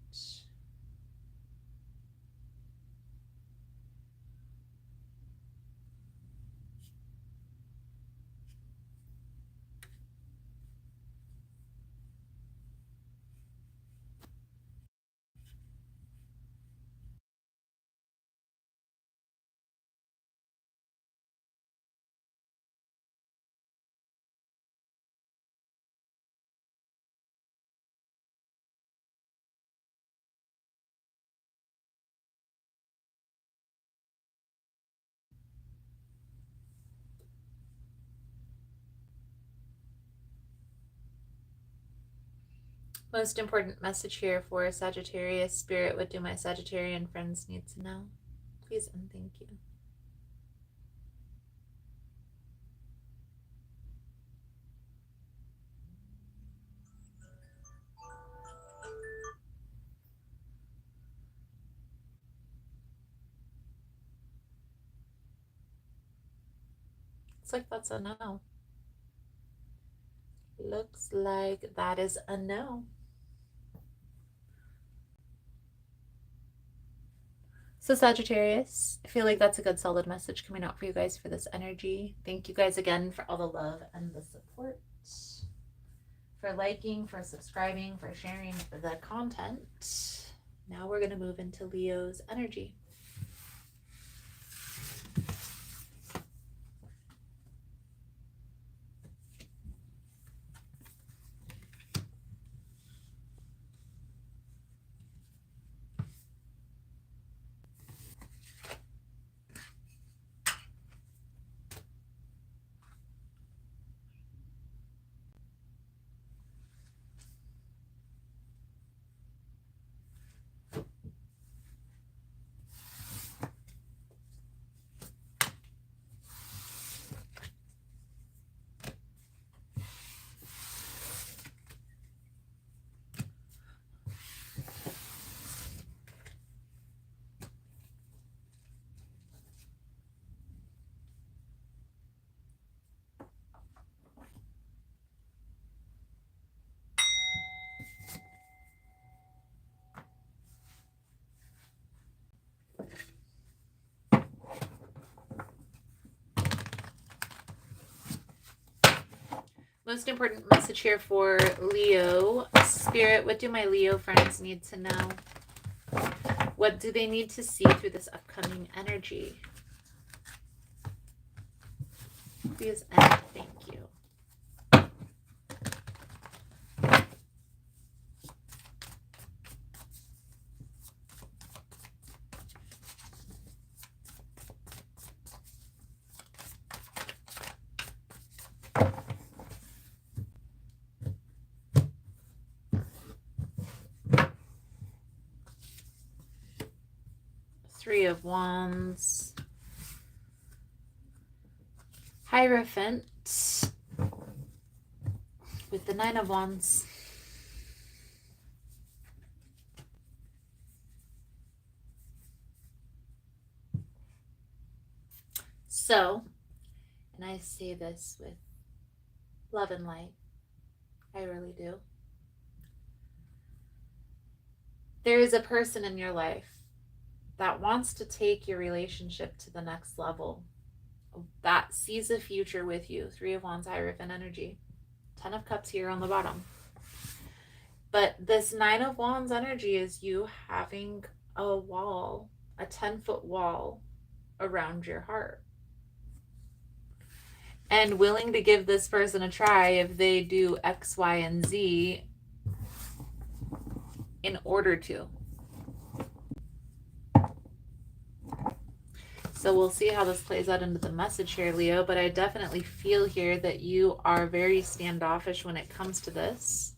Most important message here for Sagittarius. Spirit, what do my Sagittarian friends need to know? Please and thank you. Looks like that's a no. Looks like that is a no. So Sagittarius, I feel like that's a good solid message coming out for you guys for this energy. Thank you guys again for all the love and the support, for liking, for subscribing, for sharing the content. Now we're going to move into Leo's energy. Most important message here for Leo. Spirit, what do my Leo friends need to know? What do they need to see through this upcoming energy? Please and thank you. Three of Wands, Hierophant, with the Nine of Wands. So, and I say this with love and light, I really do. There is a person in your life that wants to take your relationship to the next level, that sees a future with you. Three of Wands, Hierophant energy. 10 of Cups here on the bottom. But this Nine of Wands energy is you having a wall, a 10-foot wall around your heart. And willing to give this person a try if they do X, Y, and Z in order to. So we'll see how this plays out into the message here, Leo, but I definitely feel here that you are very standoffish when it comes to this.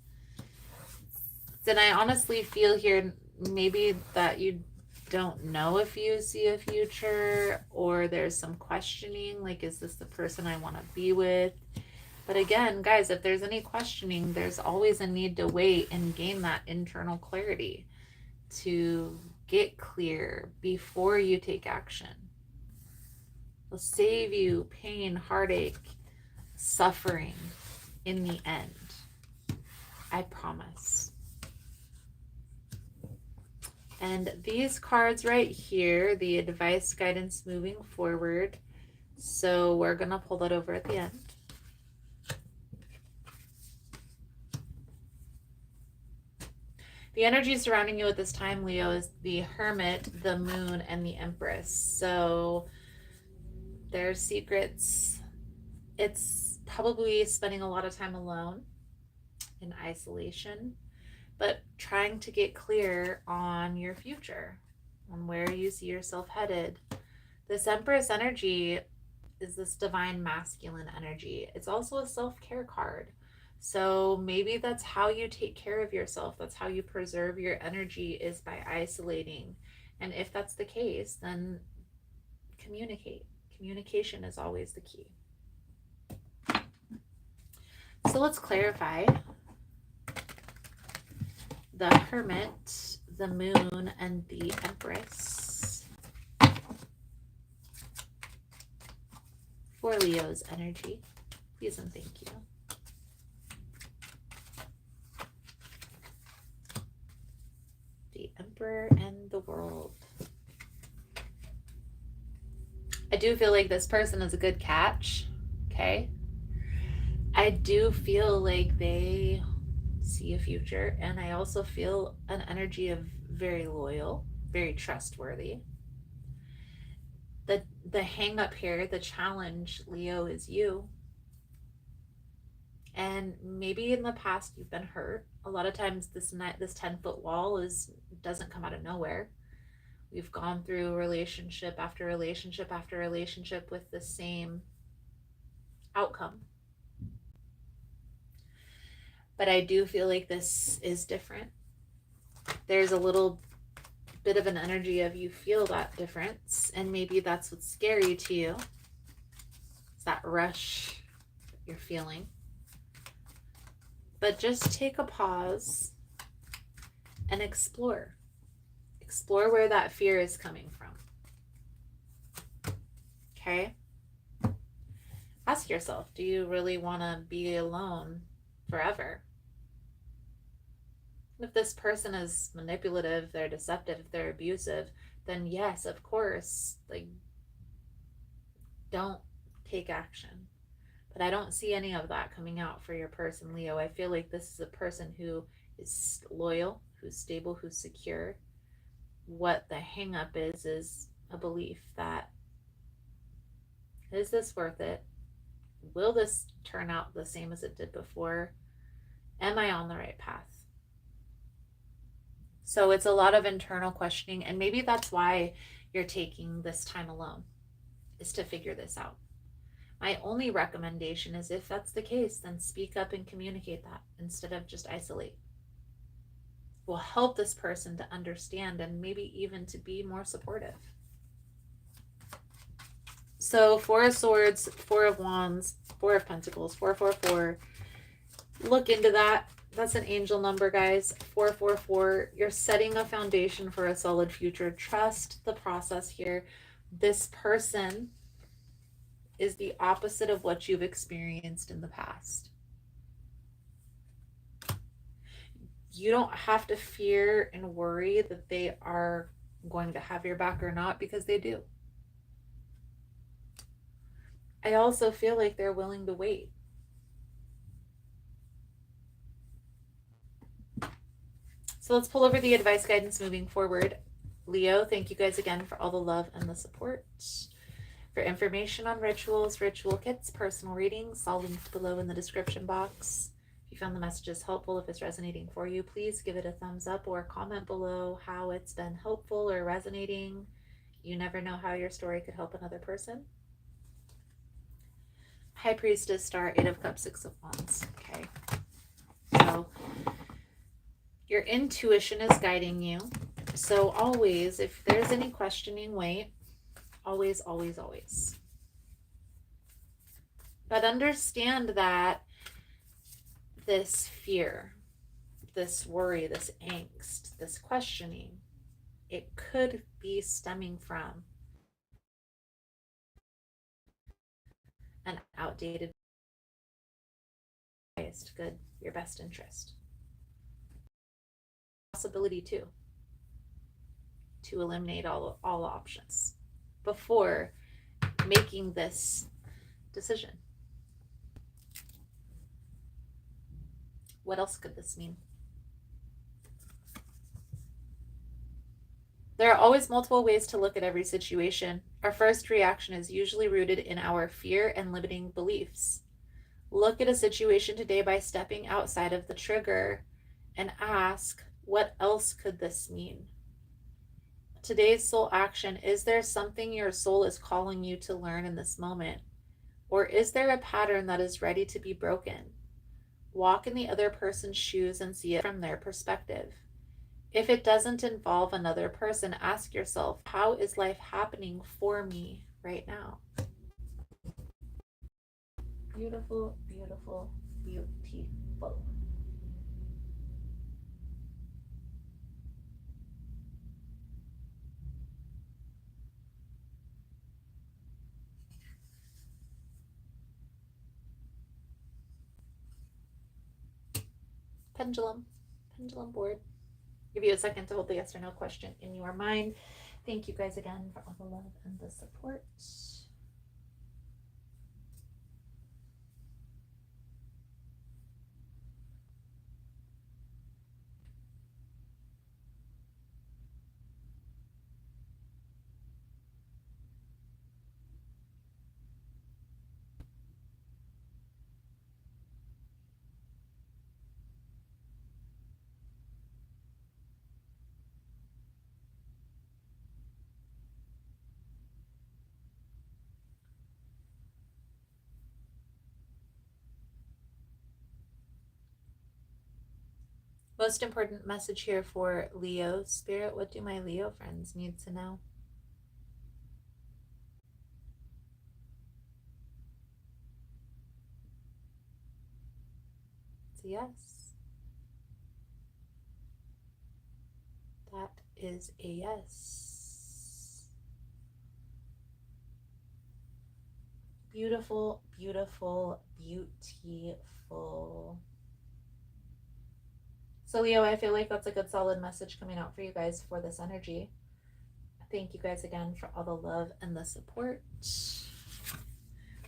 Then I honestly feel here maybe that you don't know if you see a future, or there's some questioning, like, is this the person I want to be with? But again, guys, if there's any questioning, there's always a need to wait and gain that internal clarity to get clear before you take action. Will save you pain, heartache, suffering in the end. I promise. And these cards right here, the advice, guidance moving forward. So we're going to pull that over at the end. The energy surrounding you at this time, Leo, is the Hermit, the Moon, and the Empress. So there's secrets. It's probably spending a lot of time alone in isolation, but trying to get clear on your future, on where you see yourself headed. This Empress energy is this divine masculine energy. It's also a self-care card. So maybe that's how you take care of yourself. That's how you preserve your energy, is by isolating. And if that's the case, then communicate. Communication is always the key. So let's clarify. The Hermit, the Moon, and the Empress for Leo's energy. Please and thank you. The Emperor and the World. I do feel like this person is a good catch, okay? I do feel like they see a future, and I also feel an energy of very loyal, very trustworthy. The hang up here, the challenge, Leo, is you. And maybe in the past you've been hurt. A lot of times this 10-foot wall doesn't come out of nowhere. We've gone through relationship after relationship after relationship with the same outcome. But I do feel like this is different. There's a little bit of an energy of you feel that difference, and maybe that's what's scary to you. It's that rush that you're feeling. But just take a pause and explore. Explore where that fear is coming from. Okay? Ask yourself, do you really want to be alone forever? If this person is manipulative, they're deceptive, they're abusive, then yes, of course, like, don't take action. But I don't see any of that coming out for your person, Leo. I feel like this is a person who is loyal, who's stable, who's secure. What the hang up is a belief that, is this worth it? Will this turn out the same as it did before? Am I on the right path? So it's a lot of internal questioning, and maybe that's why you're taking this time alone, is to figure this out. My only recommendation is, if that's the case, then speak up and communicate that instead of just isolate. Will help this person to understand and maybe even to be more supportive. So 4 of Swords, 4 of Wands, 4 of Pentacles, 444. Look into that. That's an angel number, guys. 444. You're setting a foundation for a solid future. Trust the process here. This person is the opposite of what you've experienced in the past. You don't have to fear and worry that they are going to have your back or not, because they do. I also feel like they're willing to wait. So let's pull over the advice, guidance moving forward. Leo, thank you guys again for all the love and the support. For information on rituals, ritual kits, personal readings, all linked below in the description box. If you found the messages helpful, if it's resonating for you, please give it a thumbs up or comment below how it's been helpful or resonating. You never know how your story could help another person. High Priestess, Star, 8 of Cups, 6 of Wands. Okay. So your intuition is guiding you. So always, if there's any questioning, wait. Always, always, always. But understand that this fear, this worry, this angst, this questioning, it could be stemming from an outdated highest good, your best interest. Possibility too, to eliminate all options before making this decision. What else could this mean? There are always multiple ways to look at every situation. Our first reaction is usually rooted in our fear and limiting beliefs. Look at a situation today by stepping outside of the trigger and ask, what else could this mean? Today's soul action, is there something your soul is calling you to learn in this moment? Or is there a pattern that is ready to be broken? Walk in the other person's shoes and see it from their perspective. If it doesn't involve another person, ask yourself, how is life happening for me right now? Beautiful, beautiful, beautiful. Pendulum board. Give you a second to hold the yes or no question in your mind. Thank you guys again for all the love and the support. Most important message here for Leo spirit. What do my Leo friends need to know? It's a yes. That is a yes. Beautiful, beautiful, beautiful. So Leo, I feel like that's a good solid message coming out for you guys for this energy. Thank you guys again for all the love and the support.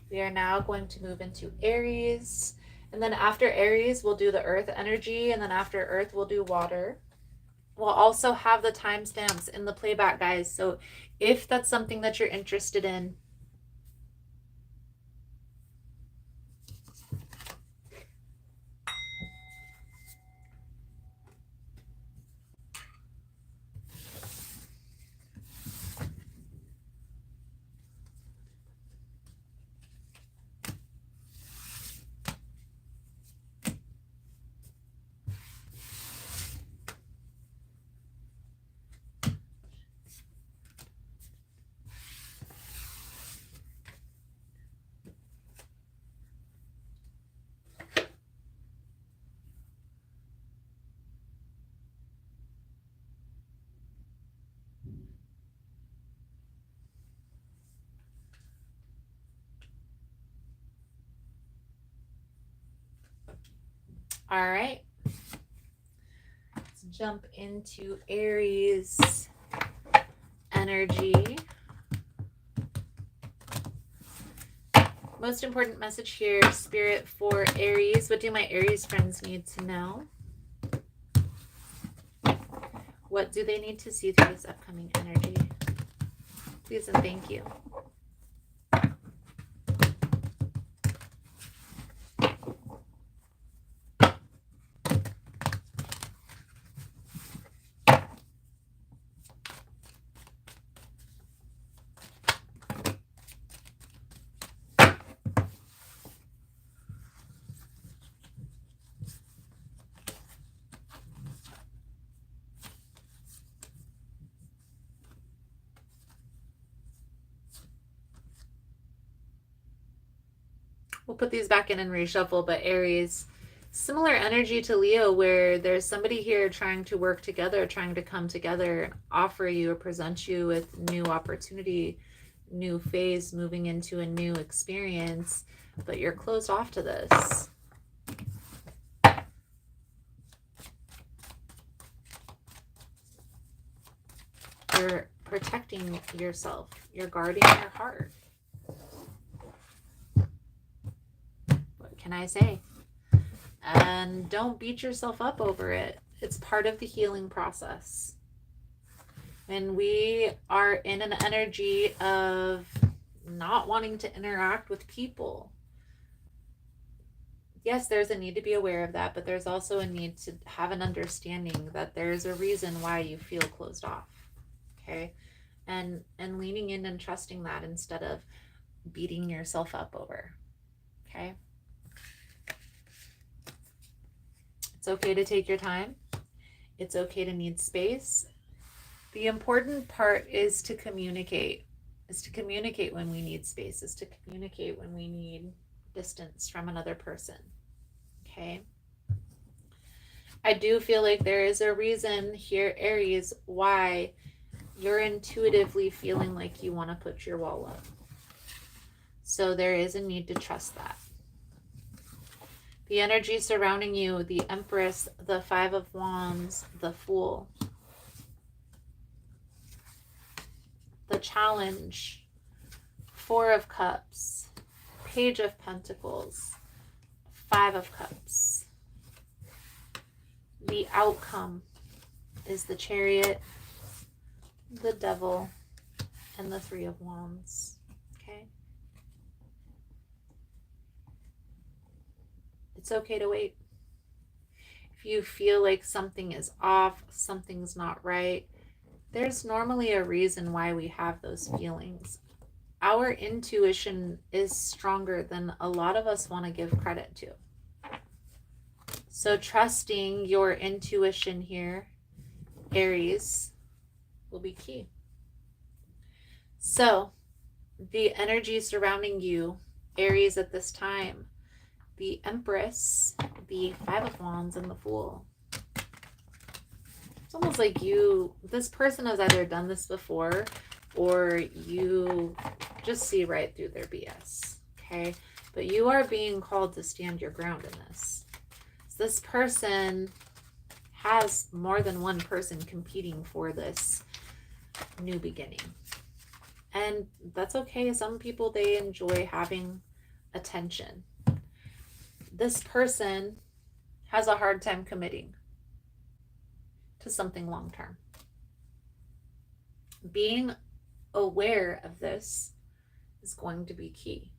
We are now going to move into Aries. And then after Aries, we'll do the earth energy. And then after earth, we'll do water. We'll also have the timestamps in the playback, guys. So if that's something that you're interested in, all right. Let's jump into Aries energy. Most important message here, spirit, for Aries. What do my Aries friends need to know? What do they need to see through this upcoming energy? Please and thank you. We'll put these back in and reshuffle, but Aries, similar energy to Leo, where there's somebody here trying to work together, trying to come together, offer you or present you with new opportunity, new phase, moving into a new experience, but you're closed off to this. You're protecting yourself. You're guarding your heart. What can I say? And don't beat yourself up over it. It's part of the healing process. When we are in an energy of not wanting to interact with people, yes, there's a need to be aware of that, but there's also a need to have an understanding that there's a reason why you feel closed off. Okay? And leaning in and trusting that instead of beating yourself up over. Okay? It's okay to take your time. It's okay to need space. The important part is to communicate. Is to communicate when we need space. Is to communicate when we need distance from another person. Okay? I do feel like there is a reason here, Aries, why you're intuitively feeling like you want to put your wall up. So there is a need to trust that. The energy surrounding you, the Empress, the Five of Wands, the Fool, the Challenge, Four of Cups, Page of Pentacles, Five of Cups. The outcome is the Chariot, the Devil, and the Three of Wands. Okay? It's okay to wait. If you feel like something is off, something's not right, there's normally a reason why we have those feelings. Our intuition is stronger than a lot of us want to give credit to. So trusting your intuition here, Aries, will be key. So the energy surrounding you, Aries, at this time, the Empress, the Five of Wands, and the Fool. It's almost like this person has either done this before or you just see right through their BS, okay? But you are being called to stand your ground in this. So this person has more than one person competing for this new beginning. And that's okay. Some people, they enjoy having attention. This person has a hard time committing to something long-term. Being aware of this is going to be key.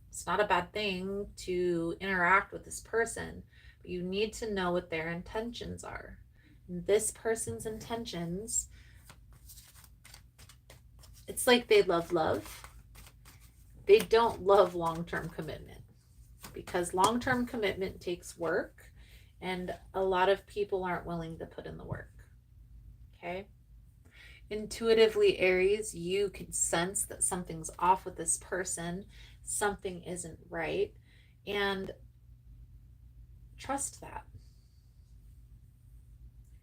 It's not a bad thing to interact with this person, but you need to know what their intentions are. And this person's intentions, it's like they love love. They don't love long-term commitment, because long-term commitment takes work and a lot of people aren't willing to put in the work. Okay? Intuitively, Aries, you can sense that something's off with this person, something isn't right, and trust that.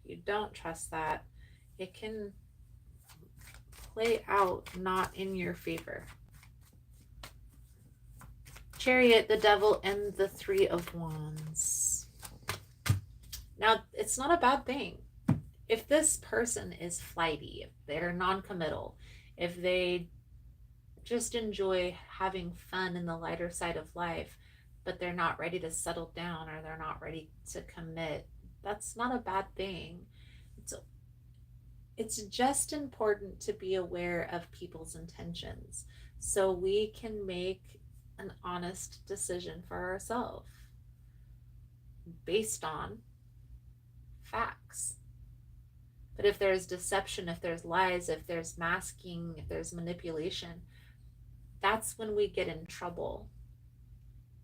If you don't trust that, it can play out not in your favor. Chariot, the Devil, and the Three of Wands. Now, it's not a bad thing. If this person is flighty, if they're non-committal, if they just enjoy having fun in the lighter side of life, but they're not ready to settle down or they're not ready to commit, that's not a bad thing. It's just important to be aware of people's intentions so we can make an honest decision for ourselves based on facts. But if there's deception, if there's lies, if there's masking, if there's manipulation, that's when we get in trouble.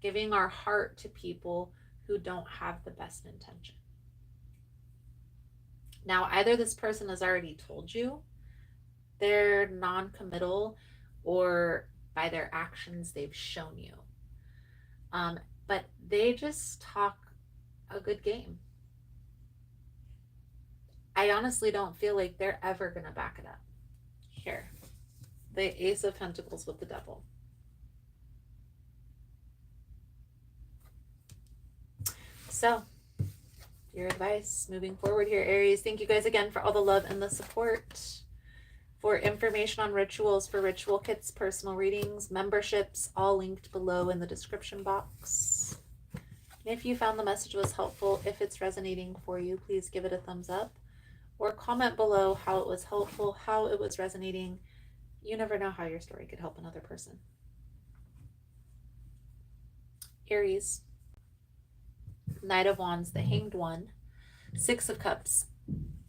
Giving our heart to people who don't have the best intention. Now, either this person has already told you they're non-committal, or by their actions they've shown you. But they just talk a good game. I honestly don't feel like they're ever going to back it up. Here, the Ace of Pentacles with the Devil. So, your advice moving forward here, Aries. Thank you guys again for all the love and the support. For information on rituals, for ritual kits, personal readings, memberships, all linked below in the description box. And if you found the message was helpful, if it's resonating for you, please give it a thumbs up or comment below how it was helpful, how it was resonating. You never know how your story could help another person. Aries, Knight of Wands, the Hanged One, Six of Cups,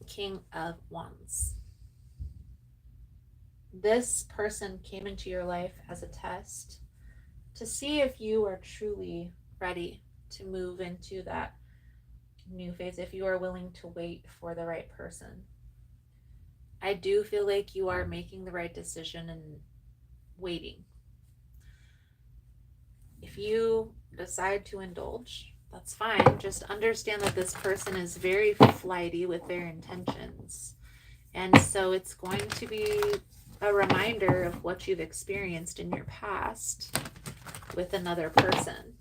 King of Wands. This person came into your life as a test to see if you are truly ready to move into that new phase, if you are willing to wait for the right person. I do feel like you are making the right decision and waiting. If you decide to indulge, that's fine. Just understand that this person is very flighty with their intentions. And so it's going to be a reminder of what you've experienced in your past with another person.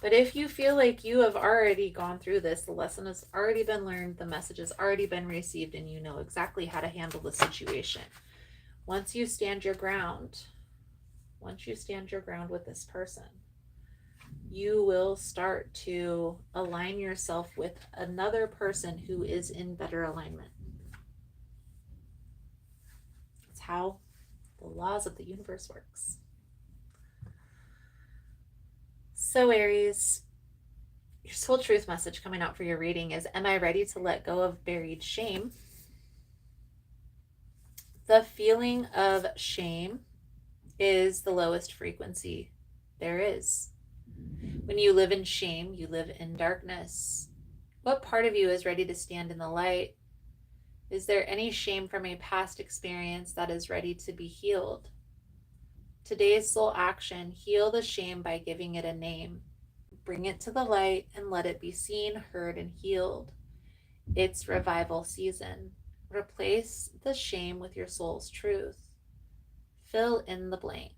But if you feel like you have already gone through this, the lesson has already been learned, the message has already been received, and you know exactly how to handle the situation. Once you stand your ground with this person, you will start to align yourself with another person who is in better alignment. That's how the laws of the universe works. So Aries, your soul truth message coming out for your reading is, am I ready to let go of buried shame? The feeling of shame is the lowest frequency there is. When you live in shame, you live in darkness. What part of you is ready to stand in the light? Is there any shame from a past experience that is ready to be healed? Today's soul action, heal the shame by giving it a name. Bring it to the light and let it be seen, heard, and healed. It's revival season. Replace the shame with your soul's truth. Fill in the blank.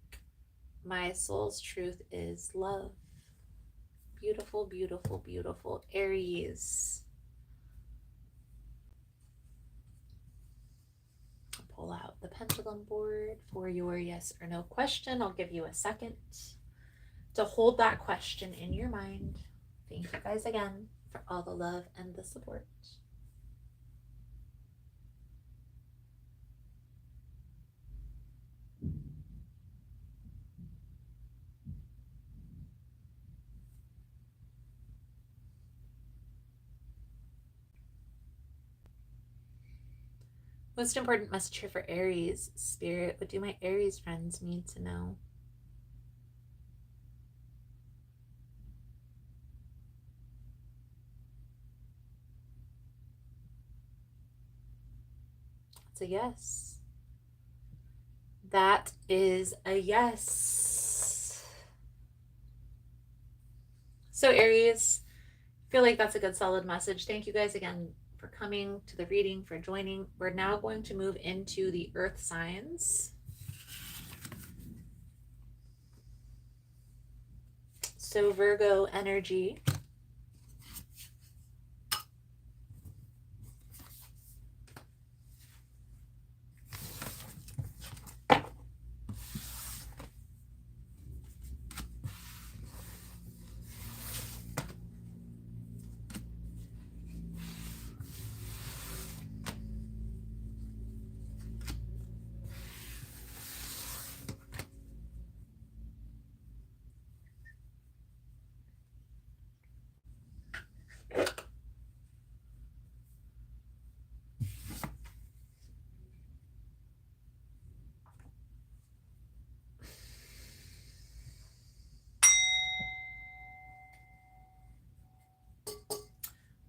My soul's truth is love. Beautiful, beautiful, beautiful. Aries. I'll pull out the pendulum board for your yes or no question. I'll give you a second to hold that question in your mind. Thank you guys again for all the love and the support. Most important message here for Aries. Spirit, what do my Aries friends need to know? It's a yes. That is a yes. So Aries, I feel like that's a good solid message. Thank you guys again for coming to the reading, for joining. We're now going to move into the earth signs. So Virgo energy.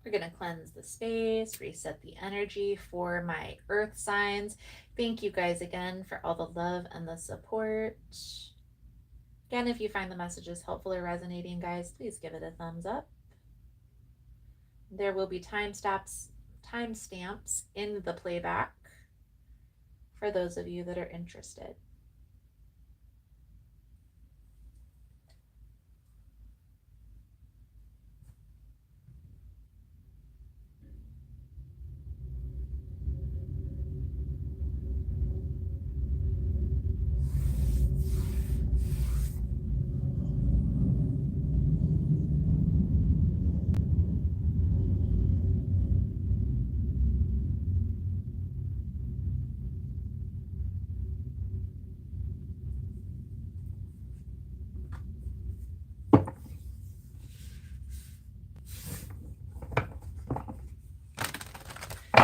We're going to cleanse the space, reset the energy for my earth signs. Thank you guys again for all the love and the support. Again, if you find the messages helpful or resonating, guys, please give it a thumbs up. There will be timestamps in the playback for those of you that are interested.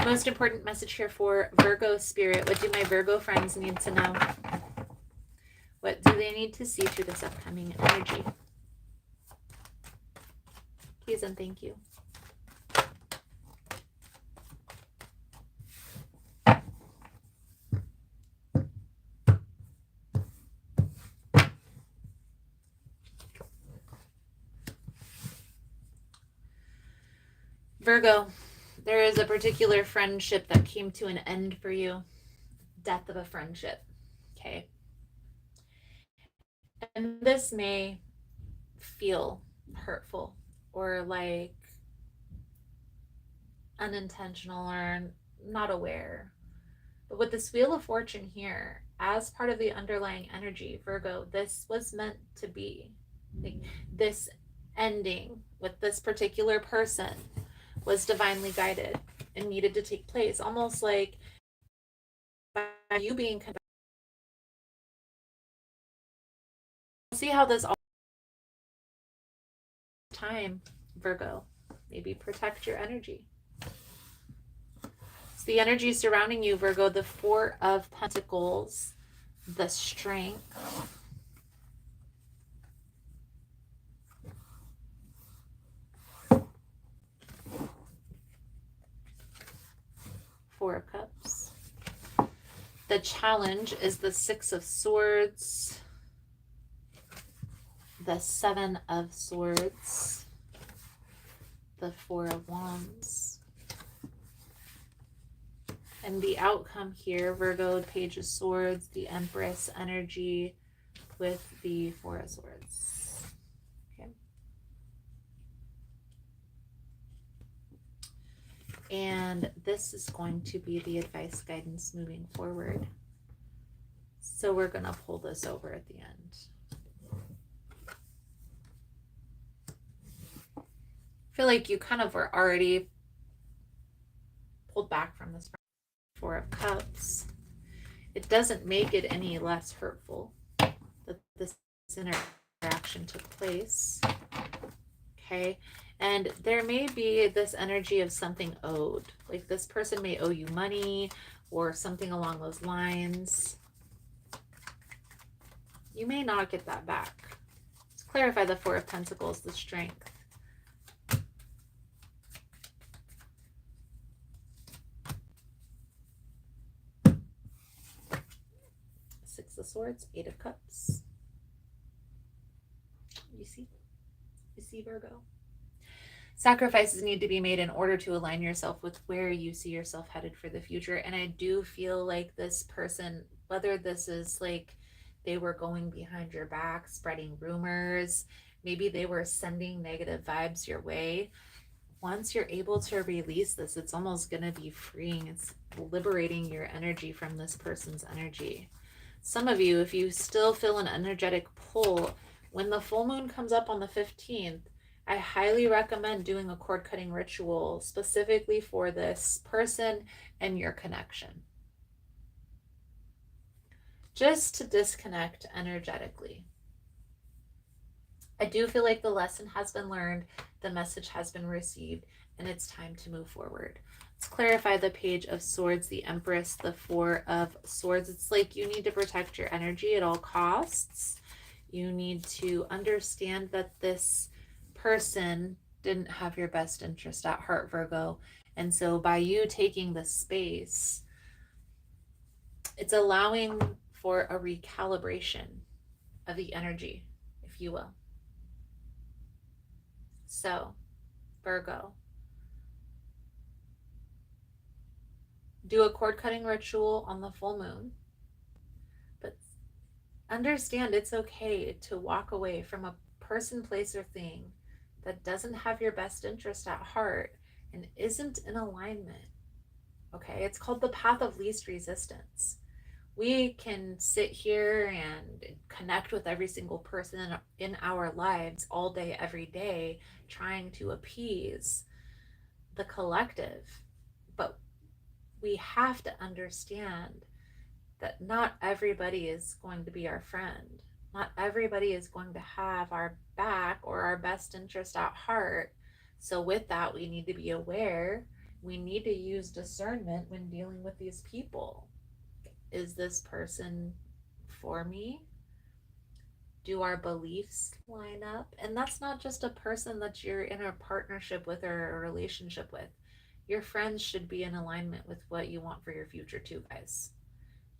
Most important message here for Virgo spirit. What do my Virgo friends need to know? What do they need to see through this upcoming energy? Please and thank you. Virgo, there is a particular friendship that came to an end for you. Death of a friendship. Okay. And this may feel hurtful or like unintentional or not aware. But with this Wheel of Fortune here, as part of the underlying energy, Virgo, this was meant to be. Like, this ending with this particular person was divinely guided and needed to take place, almost like by you being connected. See how this all time, Virgo, maybe protect your energy. So the energy surrounding you, Virgo, the Four of Pentacles, the Strength, Four of Cups. The Challenge is the Six of Swords, the Seven of Swords, the Four of Wands. And the outcome here, Virgo, Page of Swords, the Empress energy with the Four of Swords. Okay. And this is going to be the advice guidance moving forward. So we're going to pull this over at the end. I feel like you kind of were already pulled back from this Four of Cups. It doesn't make it any less hurtful that this interaction took place. Okay. And there may be this energy of something owed. Like this person may owe you money or something along those lines. You may not get that back. Let's clarify the Four of Pentacles, the Strength. Six of Swords, Eight of Cups. You see, Virgo? Sacrifices need to be made in order to align yourself with where you see yourself headed for the future. And I do feel like this person, whether this is like they were going behind your back, spreading rumors, maybe they were sending negative vibes your way. Once you're able to release this, it's almost going to be freeing. It's liberating your energy from this person's energy. Some of you, if you still feel an energetic pull, when the full moon comes up on the 15th, I highly recommend doing a cord cutting ritual specifically for this person and your connection. Just to disconnect energetically. I do feel like the lesson has been learned, the message has been received, and it's time to move forward. Let's clarify the Page of Swords, the Empress, the Four of Swords. It's like you need to protect your energy at all costs. You need to understand that this person didn't have your best interest at heart, Virgo. And so by you taking the space, it's allowing for a recalibration of the energy, if you will. So, Virgo, do a cord cutting ritual on the full moon, but understand it's okay to walk away from a person, place, or thing that doesn't have your best interest at heart and isn't in alignment. Okay, it's called the path of least resistance. We can sit here and connect with every single person in our lives all day, every day, trying to appease the collective. But we have to understand that not everybody is going to be our friend. Not everybody is going to have our back or our best interest at heart. So with that, we need to be aware we need to use discernment when dealing with these people. Is this person for me? Do our beliefs line up? And that's not just a person that you're in a partnership with or a relationship with. Your friends should be in alignment with what you want for your future too, guys.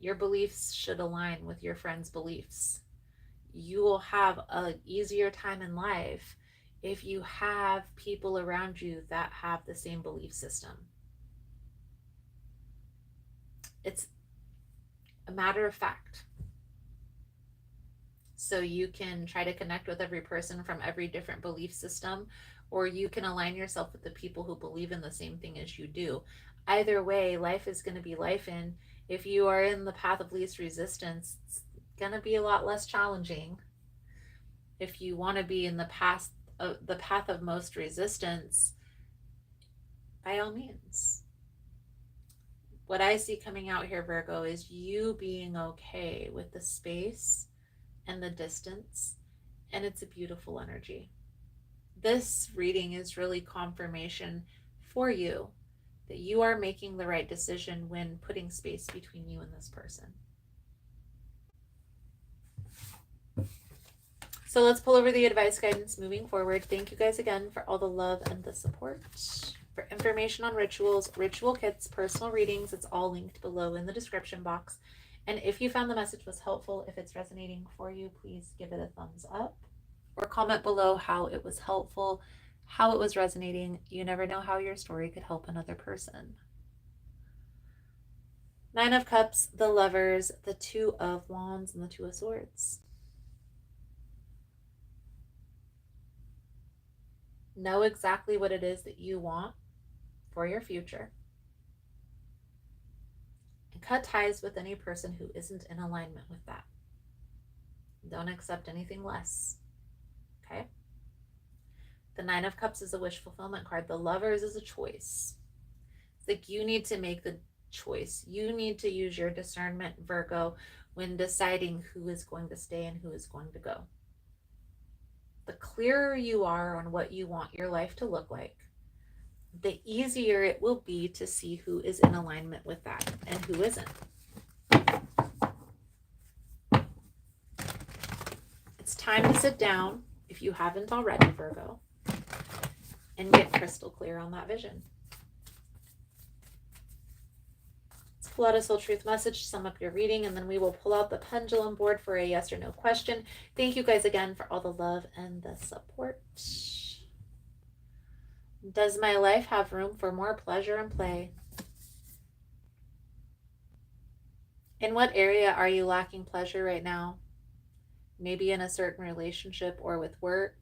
Your beliefs should align with your friends' beliefs. You will have an easier time in life if you have people around you that have the same belief system. It's a matter of fact. So you can try to connect with every person from every different belief system, or you can align yourself with the people who believe in the same thing as you do. Either way, life is going to be life. And if you are in the path of least resistance, it's going to be a lot less challenging. If you want to be in the path of most resistance, by all means. What I see coming out here, Virgo, is you being okay with the space and the distance, and it's a beautiful energy. This reading is really confirmation for you that you are making the right decision when putting space between you and this person. So let's pull over the advice guidance moving forward. Thank you guys again for all the love and the support. For information on rituals, ritual kits, personal readings, it's all linked below in the description box. And if you found the message was helpful, if it's resonating for you, please give it a thumbs up or comment below how it was helpful, how it was resonating. You never know how your story could help another person. Nine of Cups, the Lovers, the Two of Wands, and the Two of Swords. Know exactly what it is that you want for your future. And cut ties with any person who isn't in alignment with that. Don't accept anything less. Okay? The Nine of Cups is a wish fulfillment card. The Lovers is a choice. It's like you need to make the choice. You need to use your discernment, Virgo, when deciding who is going to stay and who is going to go. The clearer you are on what you want your life to look like, the easier it will be to see who is in alignment with that and who isn't. It's time to sit down, if you haven't already, Virgo, and get crystal clear on that vision. Let's pull out a soul truth message to sum up your reading, and then we will pull out the pendulum board for a yes or no question. Thank you guys again for all the love and the support. Does my life have room for more pleasure and play? In what area are you lacking pleasure right now? Maybe in a certain relationship or with work?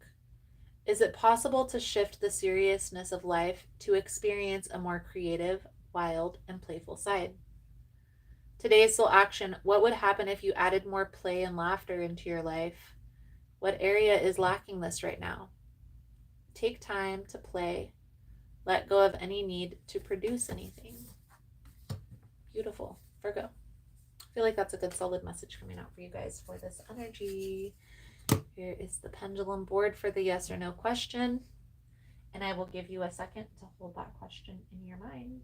Is it possible to shift the seriousness of life to experience a more creative, wild, and playful side? Today's soul action: what would happen if you added more play and laughter into your life? What area is lacking this right now? Take time to play. Let go of any need to produce anything. Beautiful. Virgo. I feel like that's a good solid message coming out for you guys for this energy. Here is the pendulum board for the yes or no question. And I will give you a second to hold that question in your mind.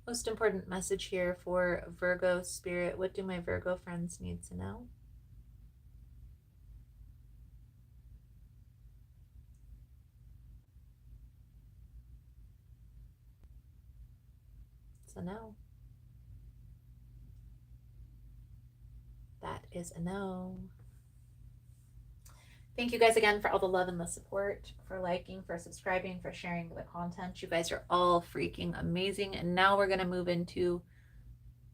Most important message here for Virgo spirit. What do my Virgo friends need to know? It's a no. That is a no. Thank you guys again for all the love and the support, for liking, for subscribing, for sharing the content. You guys are all freaking amazing. And now we're going to move into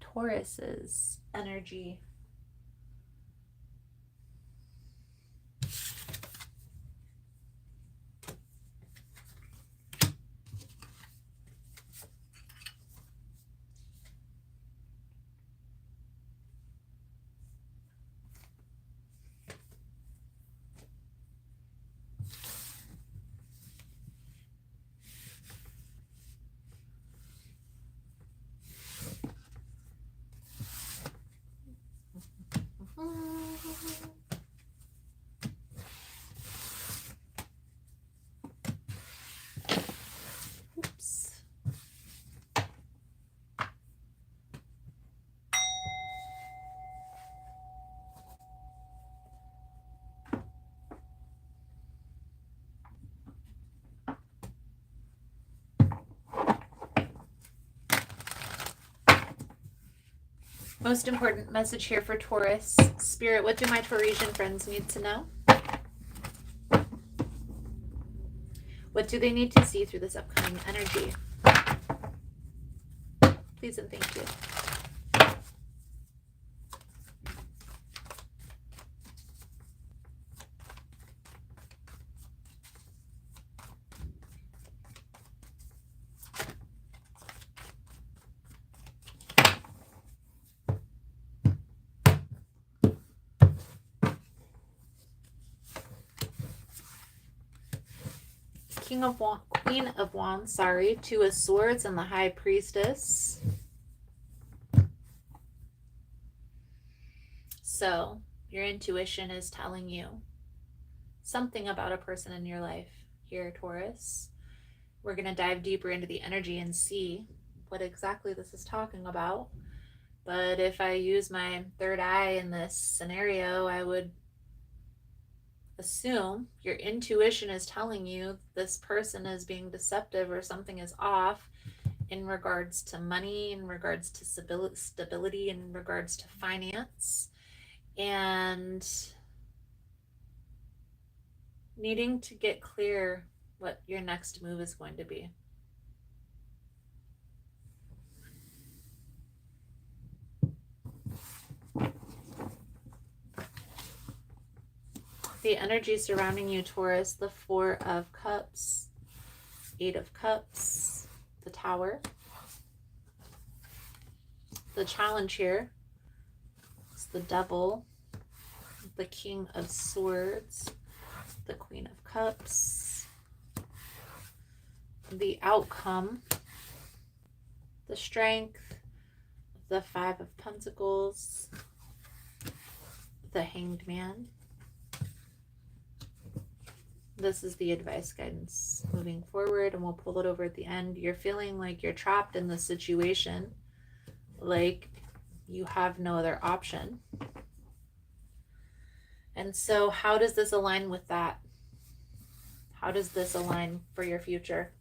Taurus's energy. Most important message here for Taurus. Spirit, what do my Taurasian friends need to know? What do they need to see through this upcoming energy? Please and thank you. Queen of Wands, sorry, Two of Swords, and the High Priestess. So, your intuition is telling you something about a person in your life here, Taurus. We're going to dive deeper into the energy and see what exactly this is talking about. But if I use my third eye in this scenario, I would assume your intuition is telling you this person is being deceptive or something is off in regards to money, in regards to stability, in regards to finance, and needing to get clear what your next move is going to be. The energy surrounding you, Taurus, the Four of Cups, Eight of Cups, the Tower. The challenge here is the Devil, the King of Swords, the Queen of Cups. The outcome, the Strength, the Five of Pentacles, the Hanged Man. This is the advice guidance moving forward, and we'll pull it over at the end. You're feeling like you're trapped in this situation, like you have no other option. And so how does this align with that? How does this align for your future?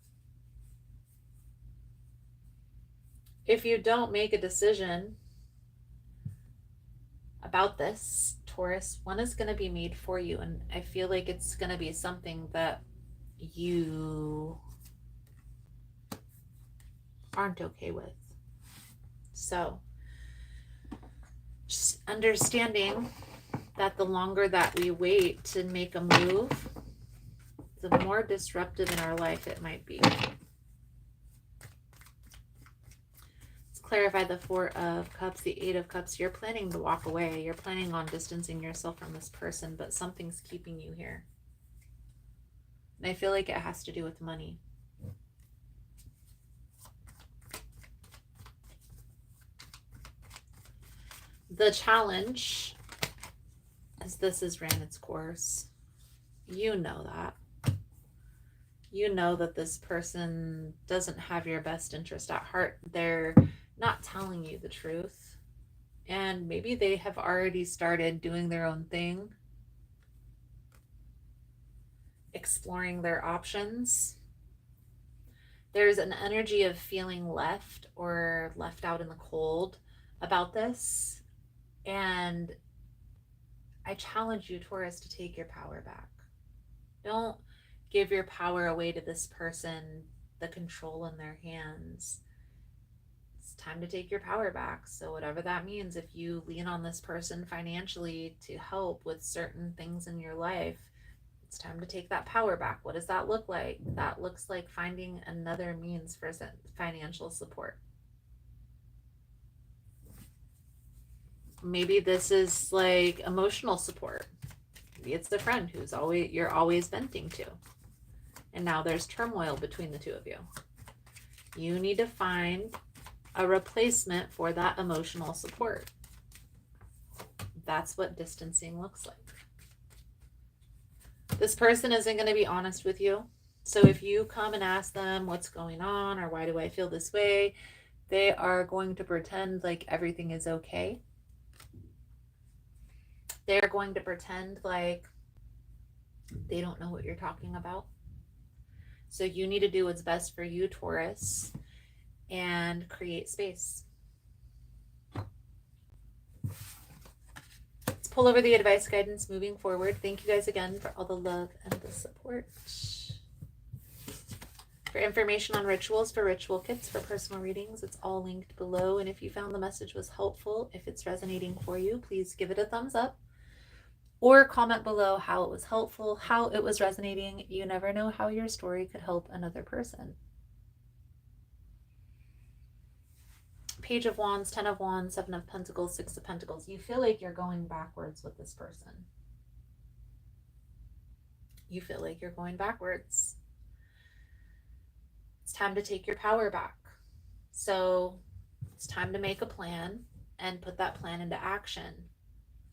If you don't make a decision about this, Taurus, one is going to be made for you, and I feel like it's going to be something that you aren't okay with. So just understanding that the longer that we wait to make a move, the more disruptive in our life it might be. Let's clarify the Four of Cups, the Eight of Cups. You're planning to walk away. You're planning on distancing yourself from this person, but something's keeping you here. And I feel like it has to do with money. The challenge is this has ran its course. You know that. You know that this person doesn't have your best interest at heart. They're not telling you the truth. And maybe they have already started doing their own thing, exploring their options. There's an energy of feeling left or left out in the cold about this. And I challenge you, Taurus, to take your power back. Don't give your power away to this person, the control in their hands. It's time to take your power back. So whatever that means, if you lean on this person financially to help with certain things in your life, it's time to take that power back. What does that look like? That looks like finding another means for financial support. Maybe this is like emotional support. Maybe it's the friend who's you're always venting to. And now there's turmoil between the two of you. You need to find a replacement for that emotional support. That's what distancing looks like. This person isn't going to be honest with you. So if you come and ask them what's going on or why do I feel this way, they are going to pretend like everything is okay. They're going to pretend like they don't know what you're talking about. So you need to do what's best for you, Taurus, and create space. pull over the advice guidance moving forward. Thank you guys again for all the love and the support. For information on rituals, for ritual kits, for personal readings, it's all linked below. And if you found the message was helpful, if it's resonating for you, please give it a thumbs up or comment below how it was helpful, how it was resonating. You never know how your story could help another person. Page of Wands, 10 of Wands, 7 of Pentacles, 6 of Pentacles. You feel like you're going backwards with this person. You feel like you're going backwards. It's time to take your power back. So it's time to make a plan and put that plan into action.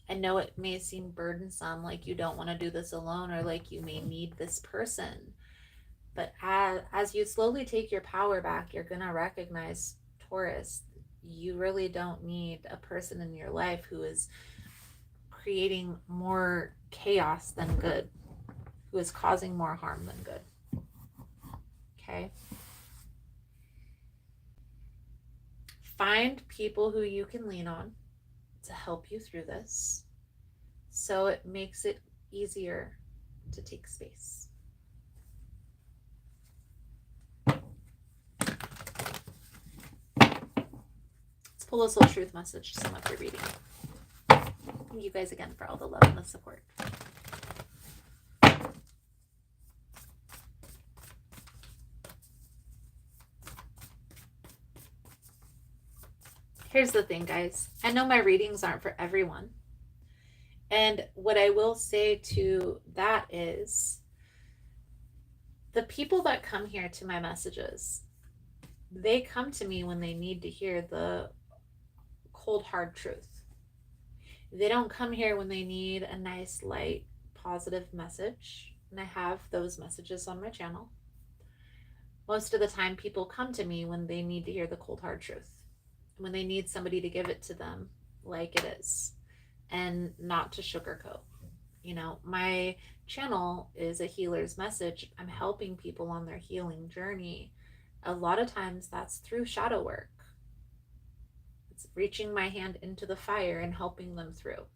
I know it may seem burdensome, like you don't want to do this alone, or like you may need this person. But as you slowly take your power back, you're going to recognize, Taurus, you really don't need a person in your life who is creating more chaos than good, who is causing more harm than good. Okay? Find people who you can lean on to help you through this, so it makes it easier to take space. Let's pull a soul truth message to sum up your reading. Thank you guys again for all the love and the support. Here's the thing, guys. I know my readings aren't for everyone. And what I will say to that is, the people that come here to my messages, they come to me when they need to hear the cold, hard truth. They don't come here when they need a nice, light, positive message. And I have those messages on my channel. Most of the time, people come to me when they need to hear the cold, hard truth. When they need somebody to give it to them like it is, and not to sugarcoat. You know, my channel is a healer's message. I'm helping people on their healing journey. A lot of times that's through shadow work. It's reaching my hand into the fire and helping them through.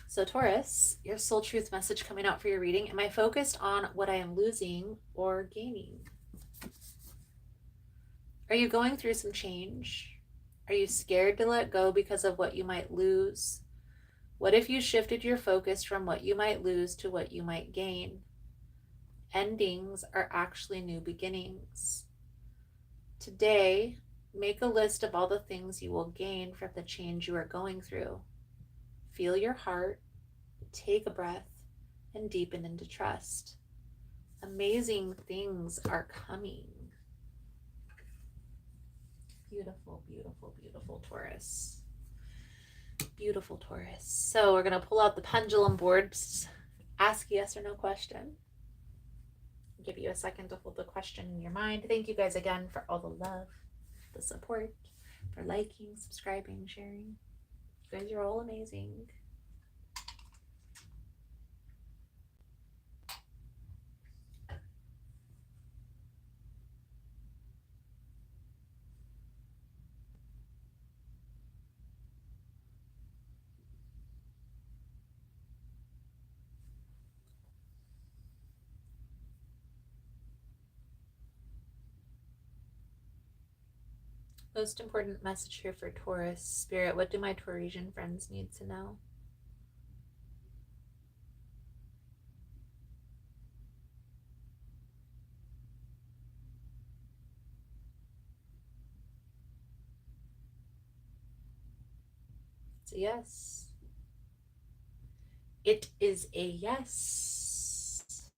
So Taurus, your soul truth message coming out for your reading. Am I focused on what I am losing or gaining? Are you going through some change? Are you scared to let go because of what you might lose? What if you shifted your focus from what you might lose to what you might gain? Endings are actually new beginnings. Today, make a list of all the things you will gain from the change you are going through. Feel your heart, take a breath, and deepen into trust. Amazing things are coming. Beautiful, beautiful, beautiful Taurus. Beautiful Taurus. So we're going to pull out the pendulum boards, ask yes or no question. Give you a second to hold the question in your mind. Thank you guys again for all the love, the support, for liking, subscribing, sharing. You guys are all amazing. Most important message here for Taurus. Spirit, what do my Taurasian friends need to know? It's a yes. It is a yes.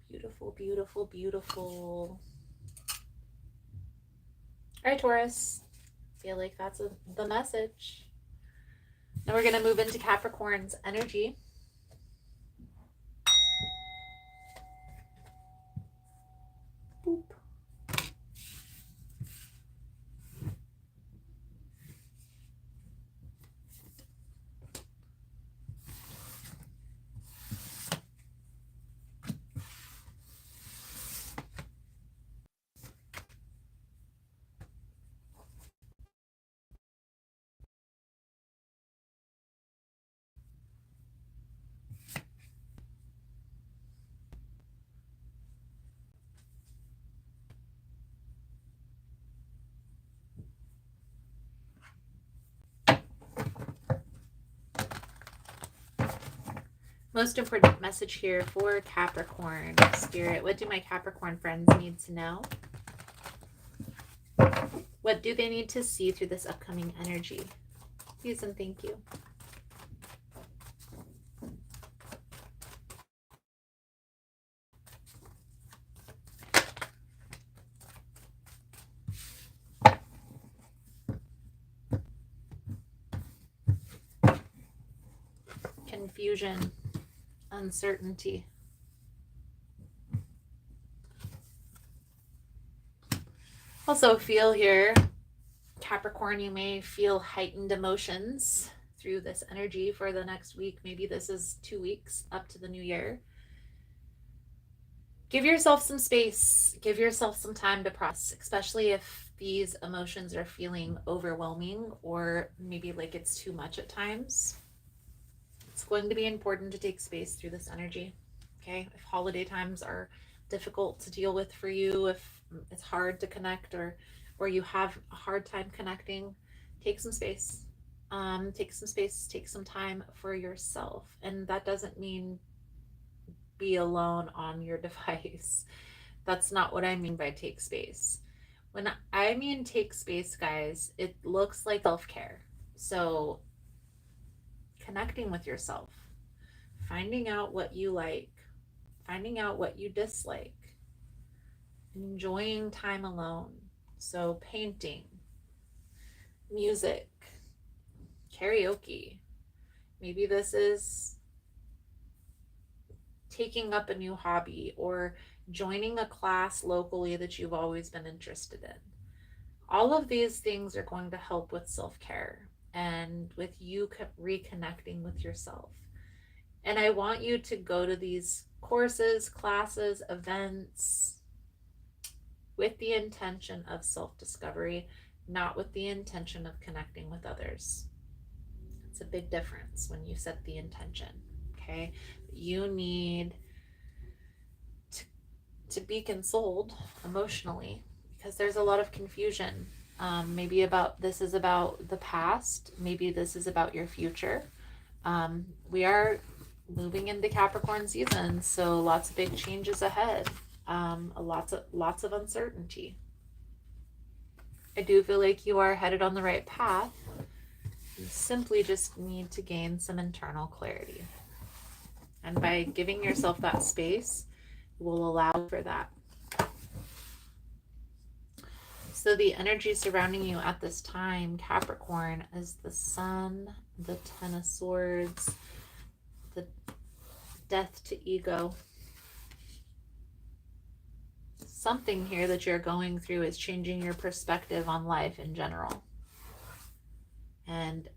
Beautiful, beautiful, beautiful. All right, Taurus. Feel like that's the message. Now we're going to move into Capricorn's energy. Boop. Most important message here for Capricorn. Spirit, what do my Capricorn friends need to know? What do they need to see through this upcoming energy? Please and thank you. Confusion, uncertainty. Also feel here, Capricorn, you may feel heightened emotions through this energy for the next week. Maybe this is 2 weeks up to the new year. Give yourself some space. Give yourself some time to process, especially if these emotions are feeling overwhelming or maybe like it's too much at times. It's going to be important to take space through this energy. Okay, if holiday times are difficult to deal with for you, if it's hard to connect or you have a hard time connecting, take some space. Take some time for yourself. And that doesn't mean be alone on your device. That's not what I mean by take space. When I mean take space, guys, it looks like self-care. So connecting with yourself, finding out what you like, finding out what you dislike, enjoying time alone. So painting, music, karaoke. Maybe this is taking up a new hobby or joining a class locally that you've always been interested in. All of these things are going to help with self-care and with you reconnecting with yourself. And I want you to go to these courses, classes, events with the intention of self-discovery, not with the intention of connecting with others. It's a big difference when you set the intention, okay? You need to be consoled emotionally because there's a lot of confusion. Maybe about this is about the past, maybe this is about your future. We are moving into Capricorn season, so lots of big changes ahead. Lots of uncertainty. I do feel like you are headed on the right path. You simply just need to gain some internal clarity. And by giving yourself that space, will allow for that. So the energy surrounding you at this time, Capricorn, is the Sun, the Ten of Swords, the Death to Ego. Something here that you're going through is changing your perspective on life in general. And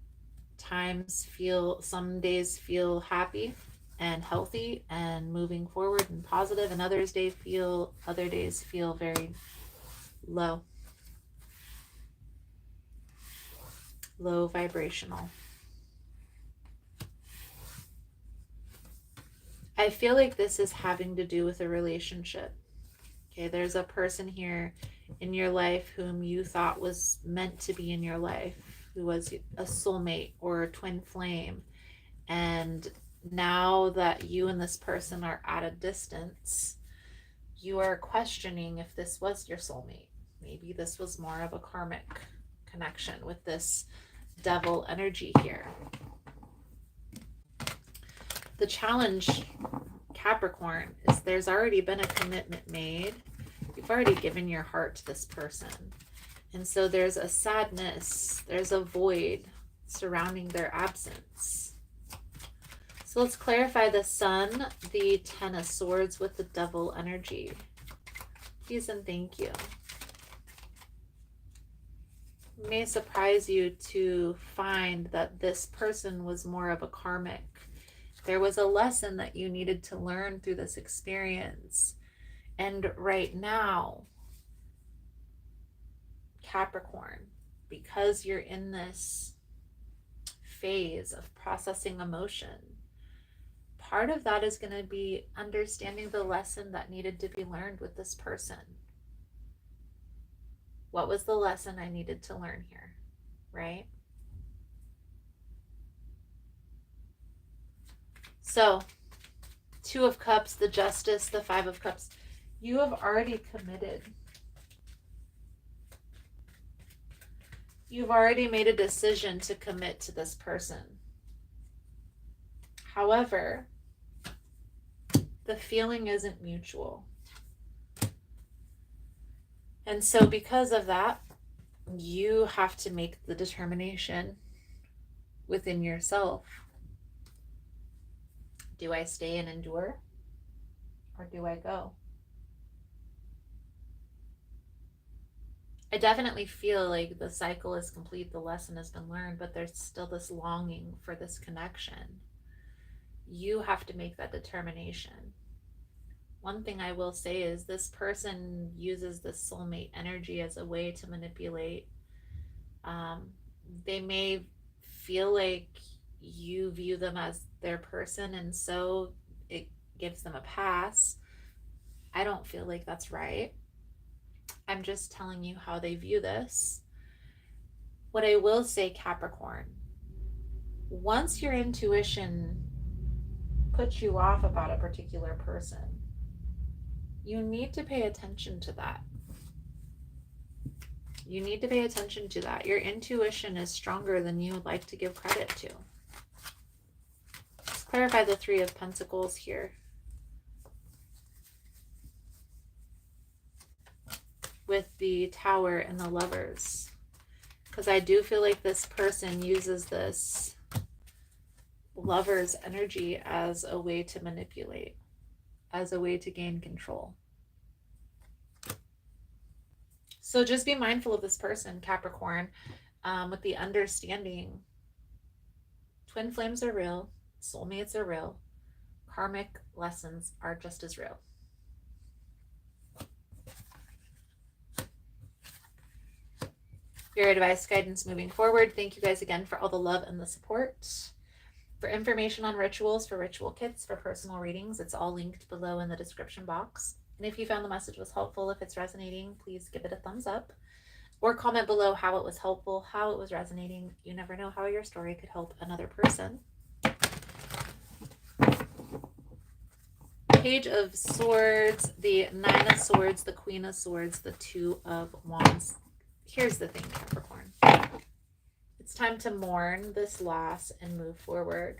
some days feel happy and healthy and moving forward and positive, and other days feel very low vibrational. I feel like this is having to do with a relationship. Okay, there's a person here in your life whom you thought was meant to be in your life, who was a soulmate or a twin flame. And now that you and this person are at a distance, you are questioning if this was your soulmate. Maybe this was more of a karmic connection with this devil energy here. The challenge, Capricorn, is there's already been a commitment made. You've already given your heart to this person. And so there's a sadness, there's a void surrounding their absence. So let's clarify the Sun, the Ten of Swords with the Devil energy. Please and thank you. It may surprise you to find that this person was more of a karmic. There was a lesson that you needed to learn through this experience. And right now, Capricorn, because you're in this phase of processing emotion, part of that is going to be understanding the lesson that needed to be learned with this person. What was the lesson I needed to learn here, right? So Two of Cups, the Justice, the Five of Cups. You have already committed. You've already made a decision to commit to this person. However, the feeling isn't mutual. And so because of that, you have to make the determination within yourself. Do I stay and endure? Or do I go? I definitely feel like the cycle is complete, the lesson has been learned, but there's still this longing for this connection. You have to make that determination. One thing I will say is this person uses this soulmate energy as a way to manipulate. They may feel like you view them as their person, and so it gives them a pass. I don't feel like that's right. I'm just telling you how they view this. What I will say, Capricorn, once your intuition puts you off about a particular person, you need to pay attention to that. You need to pay attention to that. Your intuition is stronger than you would like to give credit to. Let's clarify the Three of Pentacles here. With the Tower and the Lovers. Because I do feel like this person uses this Lover's energy as a way to manipulate, as a way to gain control. So just be mindful of this person, Capricorn, with the understanding twin flames are real, soulmates are real, karmic lessons are just as real. Your advice, guidance moving forward. Thank you guys again for all the love and the support. For information on rituals, for ritual kits, for personal readings, it's all linked below in the description box. And if you found the message was helpful, if it's resonating, please give it a thumbs up. Or comment below how it was helpful, how it was resonating. You never know how your story could help another person. Page of Swords, the Nine of Swords, the Queen of Swords, the Two of Wands. Here's the thing, Capricorn. It's time to mourn this loss and move forward.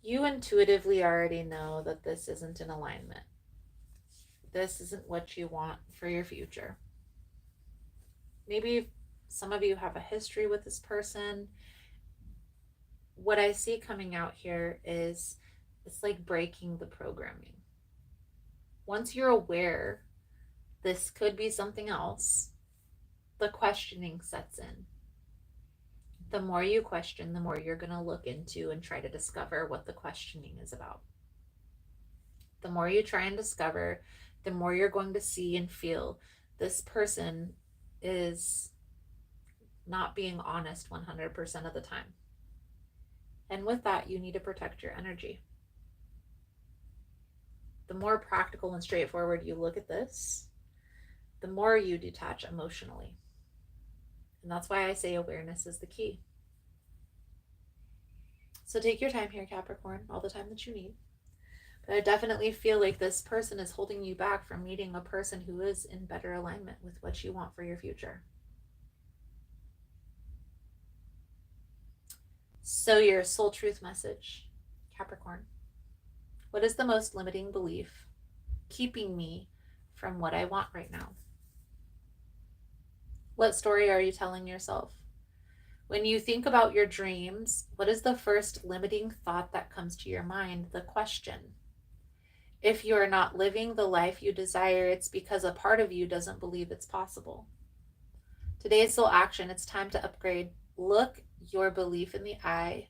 You intuitively already know that this isn't in alignment. This isn't what you want for your future. Maybe some of you have a history with this person. What I see coming out here is it's like breaking the programming. Once you're aware this could be something else, the questioning sets in. The more you question, the more you're going to look into and try to discover what the questioning is about. The more you try and discover, the more you're going to see and feel this person is not being honest 100% of the time. And with that, you need to protect your energy. The more practical and straightforward you look at this, the more you detach emotionally. And that's why I say awareness is the key. So take your time here, Capricorn, all the time that you need. But I definitely feel like this person is holding you back from meeting a person who is in better alignment with what you want for your future. So your soul truth message, Capricorn. What is the most limiting belief keeping me from what I want right now? What story are you telling yourself? When you think about your dreams, what is the first limiting thought that comes to your mind? The question. If you are not living the life you desire, it's because a part of you doesn't believe it's possible. Today's soul action, it's time to upgrade. Look your belief in the eye.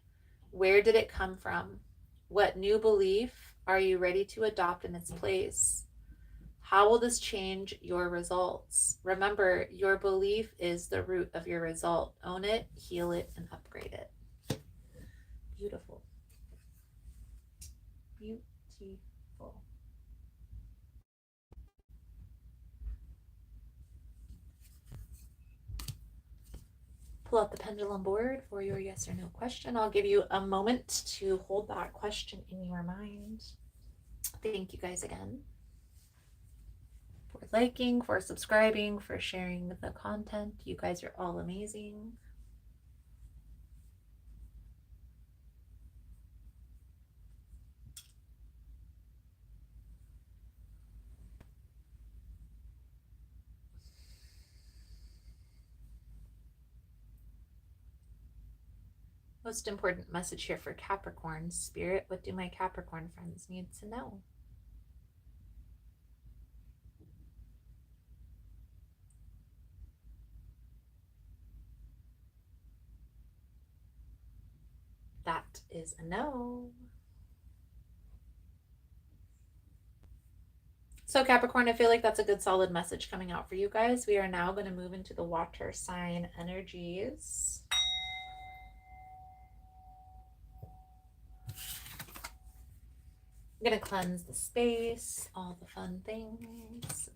Where did it come from? What new belief are you ready to adopt in its place? How will this change your results? Remember, your belief is the root of your result. Own it, heal it, and upgrade it. Beautiful. Beautiful. pull out the pendulum board for your yes or no question. I'll give you a moment to hold that question in your mind. Thank you guys again for liking, for subscribing, for sharing the content. You guys are all amazing. Most important message here for Capricorn. Spirit, what do my Capricorn friends need to know? That is a no. So Capricorn, I feel like that's a good solid message coming out for you guys. We are now going to move into the water sign energies. I'm going to cleanse the space, all the fun things.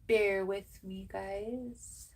Bear with me, guys.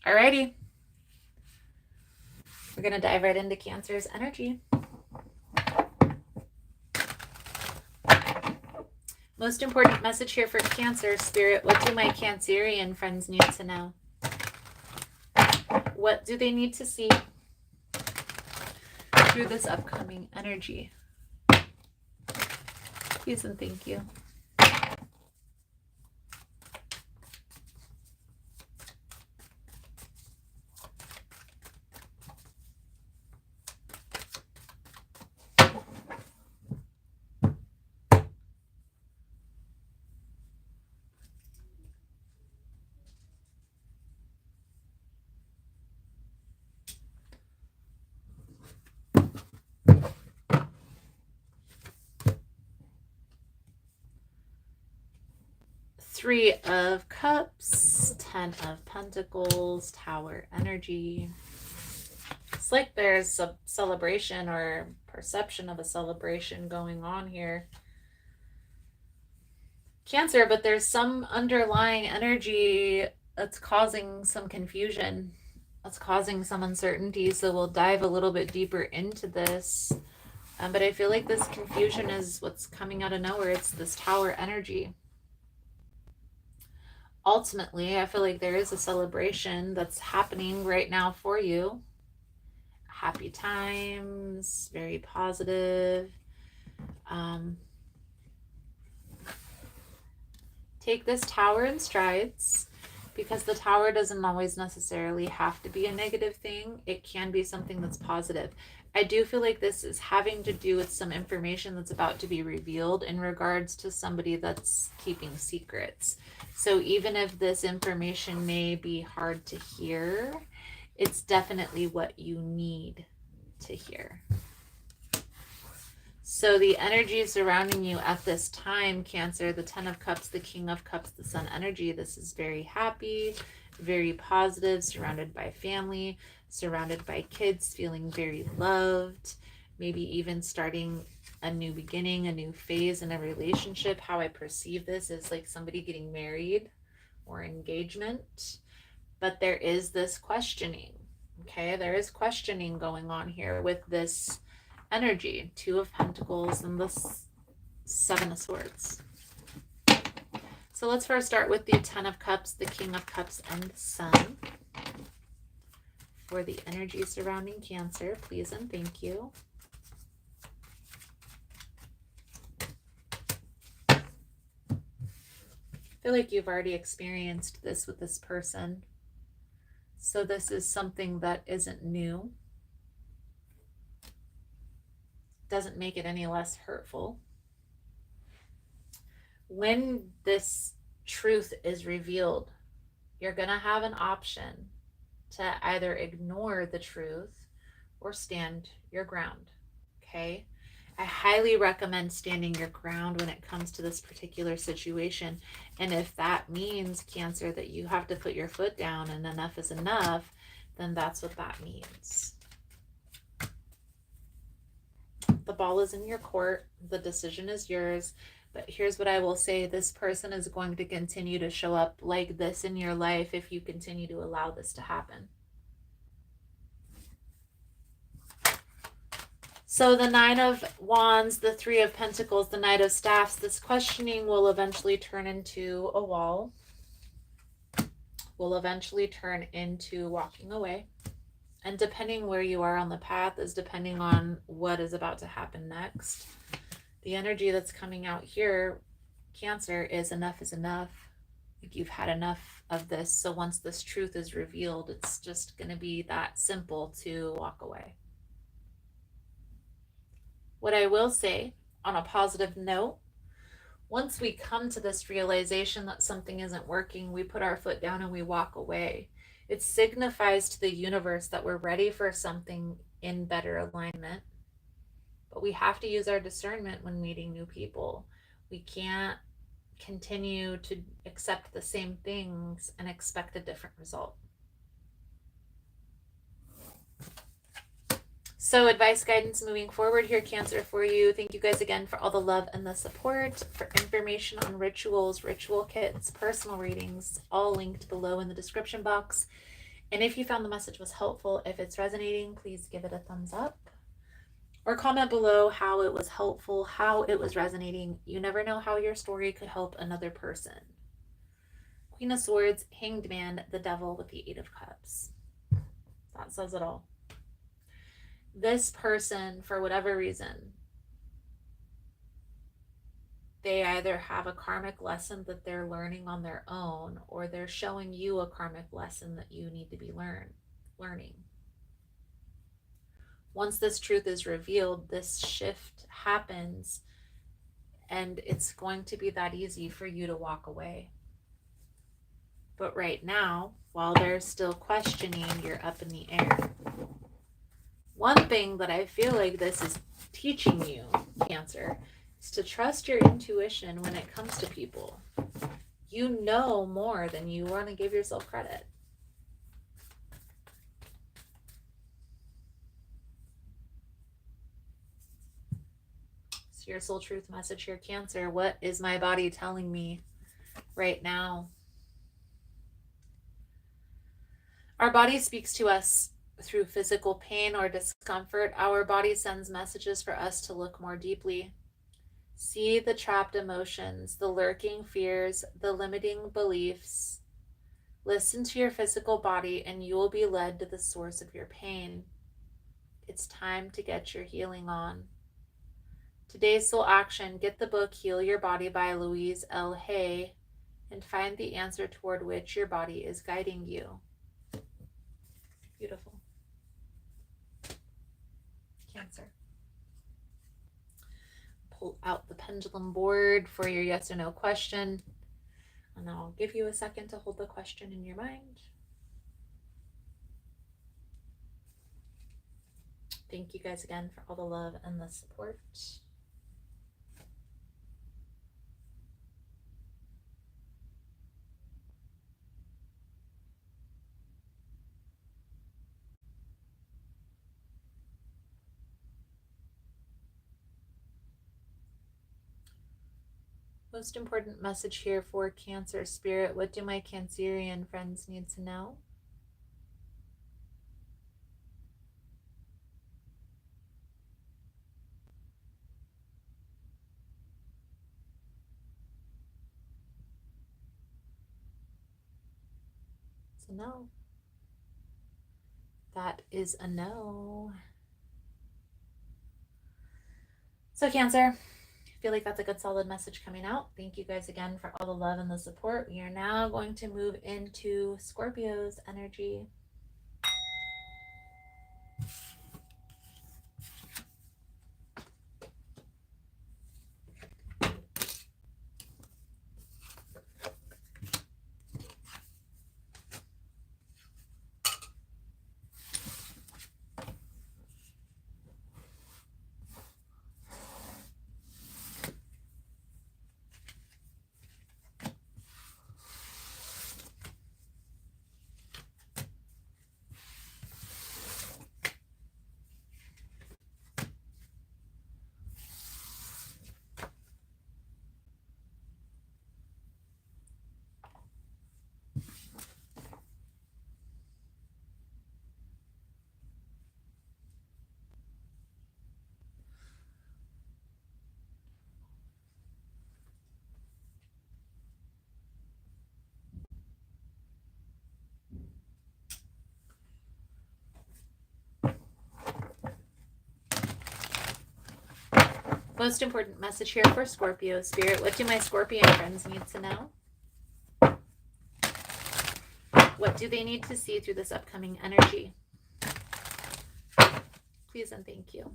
Alrighty. We're going to dive right into Cancer's energy. Most important message here for Cancer, Spirit. What do my Cancerian friends need to know? What do they need to see through this upcoming energy? Please and thank you. Three of Cups, 10 of Pentacles, Tower energy. It's like there's a celebration or perception of a celebration going on here, Cancer, but there's some underlying energy that's causing some confusion. That's causing some uncertainty. So we'll dive a little bit deeper into this. But I feel like this confusion is what's coming out of nowhere. It's this Tower energy. Ultimately, I feel like there is a celebration that's happening right now for you. Happy times, very positive. Take this Tower in strides, because the Tower doesn't always necessarily have to be a negative thing. It can be something that's positive. I do feel like this is having to do with some information that's about to be revealed in regards to somebody that's keeping secrets. So even if this information may be hard to hear, it's definitely what you need to hear. So the energy surrounding you at this time, Cancer, the 10 of Cups, the King of Cups, the Sun energy, this is very happy, very positive, surrounded by family, surrounded by kids, feeling very loved, maybe even starting a new beginning, a new phase in a relationship. How I perceive this is like somebody getting married or engagement, but there is this questioning, okay? There is questioning going on here with this energy, 2 of Pentacles and the 7 of Swords. So let's first start with the 10 of Cups, the King of Cups, and the Sun. For the energy surrounding Cancer, please and thank you. I feel like you've already experienced this with this person. So this is something that isn't new. Doesn't make it any less hurtful. When this truth is revealed, you're going to have an option to either ignore the truth or stand your ground, okay? I highly recommend standing your ground when it comes to this particular situation. And if that means, Cancer, that you have to put your foot down and enough is enough, then that's what that means. The ball is in your court. The decision is yours. But here's what I will say. This person is going to continue to show up like this in your life if you continue to allow this to happen. So the 9 of Wands, the 3 of Pentacles, the Knight of Staffs, this questioning will eventually turn into a wall. Will eventually turn into walking away. And depending where you are on the path is depending on what is about to happen next. The energy that's coming out here, Cancer, is enough is enough. Like you've had enough of this. So once this truth is revealed, it's just going to be that simple to walk away. What I will say on a positive note, once we come to this realization that something isn't working, we put our foot down and we walk away. It signifies to the universe that we're ready for something in better alignment. But we have to use our discernment when meeting new people. We can't continue to accept the same things and expect a different result. So advice, guidance moving forward here, Cancer, for you. Thank you guys again for all the love and the support. For information on rituals, ritual kits, personal readings, all linked below in the description box. And if you found the message was helpful, if it's resonating, please give it a thumbs up. Or comment below how it was helpful, how it was resonating. You never know how your story could help another person. Queen of Swords, Hanged Man, the Devil with the 8 of Cups. That says it all. This person, for whatever reason, they either have a karmic lesson that they're learning on their own, or they're showing you a karmic lesson that you need to be learning. Once this truth is revealed, this shift happens, and it's going to be that easy for you to walk away. But right now, while they're still questioning, you're up in the air. One thing that I feel like this is teaching you, Cancer, is to trust your intuition when it comes to people. You know more than you want to give yourself credit. So your soul truth message here, Cancer. What is my body telling me right now? Our body speaks to us through physical pain or discomfort. Our body sends messages for us to look more deeply. See the trapped emotions, the lurking fears, the limiting beliefs. Listen to your physical body and you will be led to the source of your pain. It's time to get your healing on. Today's soul action, get the book Heal Your Body by Louise L. Hay and find the answer toward which your body is guiding you. Beautiful. Cancer. Pull out the pendulum board for your yes or no question. And I'll give you a second to hold the question in your mind. Thank you guys again for all the love and the support. Most important message here for Cancer Spirit. What do my Cancerian friends need to know? It's a no. That is a no. So Cancer, I feel like that's a good solid message coming out. Thank you guys again for all the love and the support. We are now going to move into Scorpio's energy. Most important message here for Scorpio Spirit. What do my Scorpion friends need to know? What do they need to see through this upcoming energy? Please and thank you.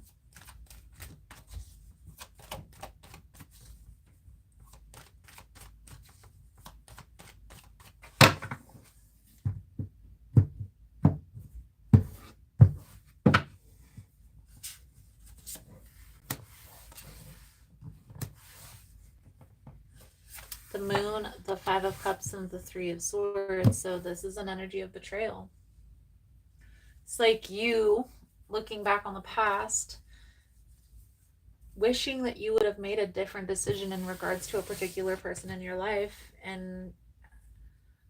The Moon, the Five of Cups, and the Three of Swords. So this is an energy of betrayal. It's like you looking back on the past, wishing that you would have made a different decision in regards to a particular person in your life. And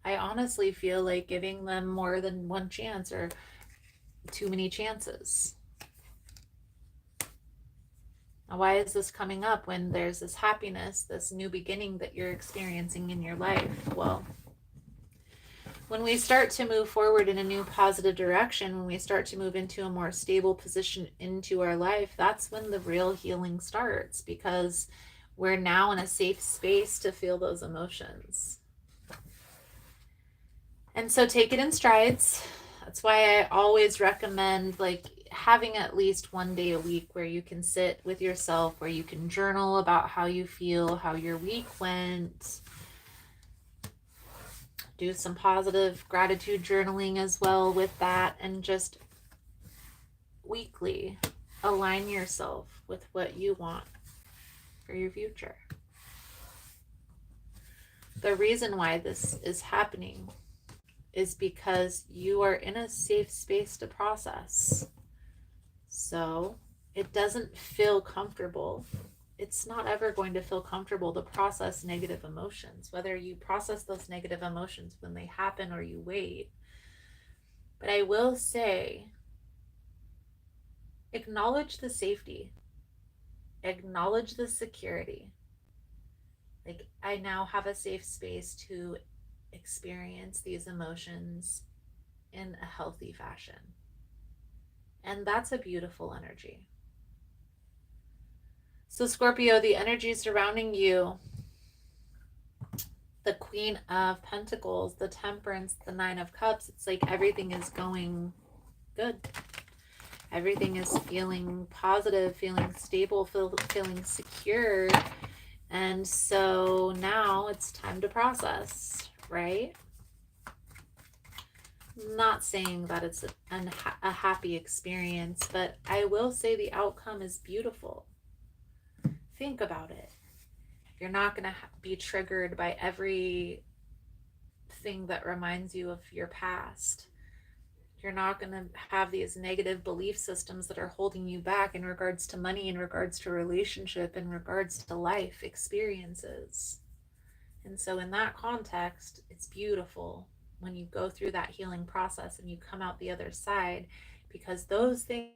I honestly feel like giving them more than one chance or too many chances. Now, why is this coming up when there's this happiness, this new beginning that you're experiencing in your life? Well, when we start to move forward in a new positive direction, when we start to move into a more stable position into our life, that's when the real healing starts, because we're now in a safe space to feel those emotions. And so take it in strides. That's why I always recommend having at least one day a week where you can sit with yourself, where you can journal about how you feel, how your week went. Do some positive gratitude journaling as well with that, and just weekly align yourself with what you want for your future. The reason why this is happening is because you are in a safe space to process. So it doesn't feel comfortable. It's not ever going to feel comfortable to process negative emotions, whether you process those negative emotions when they happen or you wait. But I will say, acknowledge the safety, acknowledge the security. Like, I now have a safe space to experience these emotions in a healthy fashion. And that's a beautiful energy. So, Scorpio, the energy surrounding you, the Queen of Pentacles, the Temperance, the Nine of Cups, it's like everything is going good. Everything is feeling positive, feeling stable, feeling secure. And so now it's time to process, right? Not saying that it's a happy experience, but I will say the outcome is beautiful. Think about it. You're not going to be triggered by every thing that reminds you of your past. You're not going to have these negative belief systems that are holding you back in regards to money, in regards to relationship, in regards to life experiences. And so in that context, it's beautiful when you go through that healing process and you come out the other side, because those things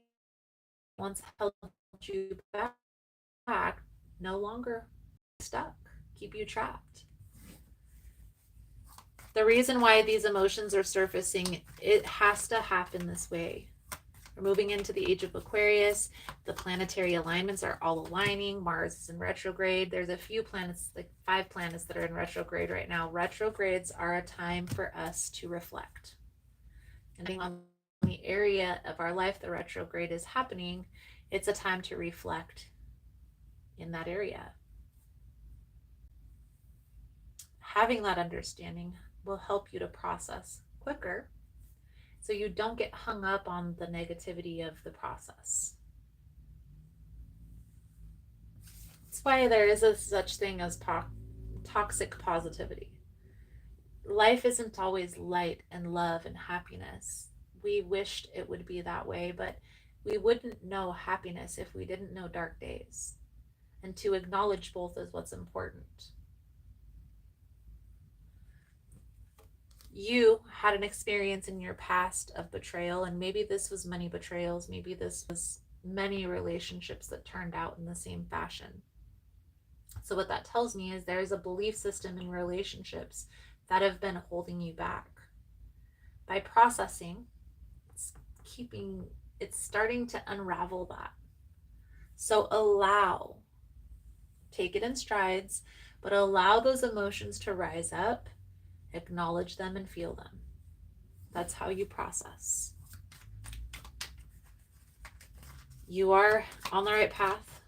once held you back no longer stuck, keep you trapped. The reason why these emotions are surfacing, it has to happen this way. We're moving into the age of Aquarius. The planetary alignments are all aligning. Mars is in retrograde. There's a few planets, like 5 planets that are in retrograde right now. Retrogrades are a time for us to reflect. And depending on the area of our life the retrograde is happening, it's a time to reflect in that area. Having that understanding will help you to process quicker, so you don't get hung up on the negativity of the process. That's why there is a such thing as toxic positivity. Life isn't always light and love and happiness. We wished it would be that way, but we wouldn't know happiness if we didn't know dark days. And to acknowledge both is what's important. You had an experience in your past of betrayal, and maybe this was many betrayals, maybe this was many relationships that turned out in the same fashion. So what that tells me is there's a belief system in relationships that have been holding you back. By processing, it's starting to unravel that. So take it in strides, but allow those emotions to rise up, acknowledge them and feel them. That's how you process. You are on the right path.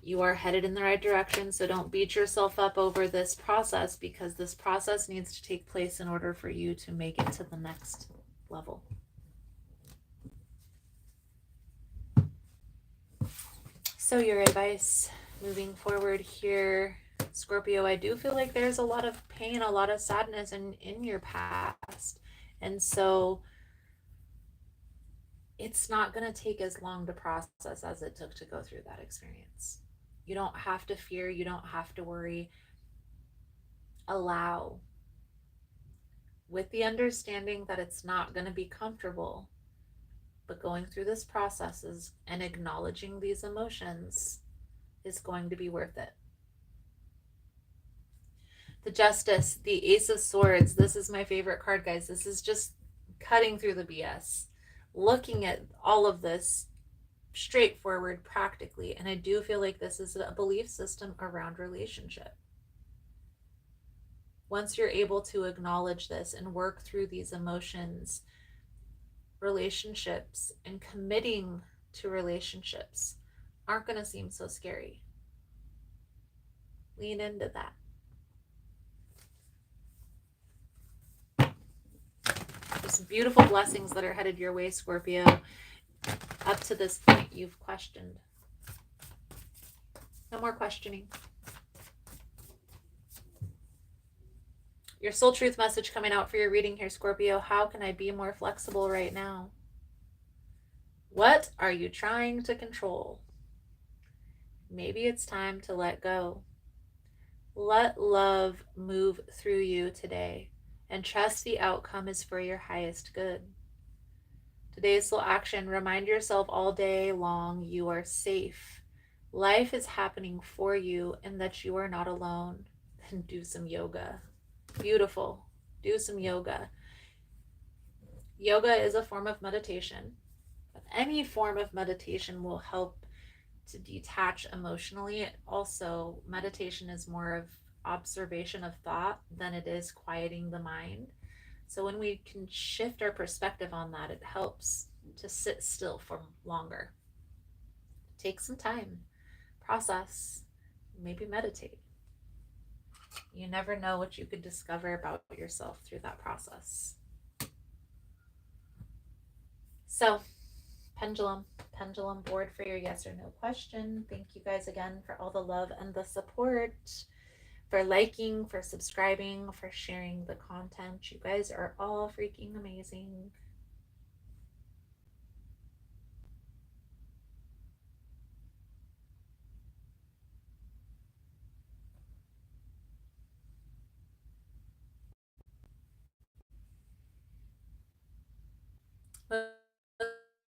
You are headed in the right direction. So don't beat yourself up over this process, because this process needs to take place in order for you to make it to the next level. So your advice moving forward here, Scorpio, I do feel like there's a lot of pain, a lot of sadness in your past. And so it's not going to take as long to process as it took to go through that experience. You don't have to fear. You don't have to worry. Allow, with the understanding that it's not going to be comfortable, but going through this processes and acknowledging these emotions is going to be worth it. The Justice, the Ace of Swords. This is my favorite card, guys. This is just cutting through the BS, looking at all of this straightforward, practically. And I do feel like this is a belief system around relationship. Once you're able to acknowledge this and work through these emotions, relationships and committing to relationships aren't going to seem so scary. Lean into that. There's some beautiful blessings that are headed your way, Scorpio. Up to this point, you've questioned. No more questioning. Your soul truth message coming out for your reading here, Scorpio. How can I be more flexible right now? What are you trying to control? Maybe it's time to let go. Let love move through you today and trust the outcome is for your highest good. Today's soul action, remind yourself all day long you are safe. Life is happening for you and that you are not alone. Then do some yoga. Beautiful. Do some yoga. Yoga is a form of meditation. But any form of meditation will help to detach emotionally. Also, meditation is more of observation of thought than it is quieting the mind. So when we can shift our perspective on that, it helps to sit still for longer. Take some time, process, maybe meditate. You never know what you could discover about yourself through that process. So, pendulum board for your yes or no question. Thank you guys again for all the love and the support, for liking, for subscribing, for sharing the content. You guys are all freaking amazing.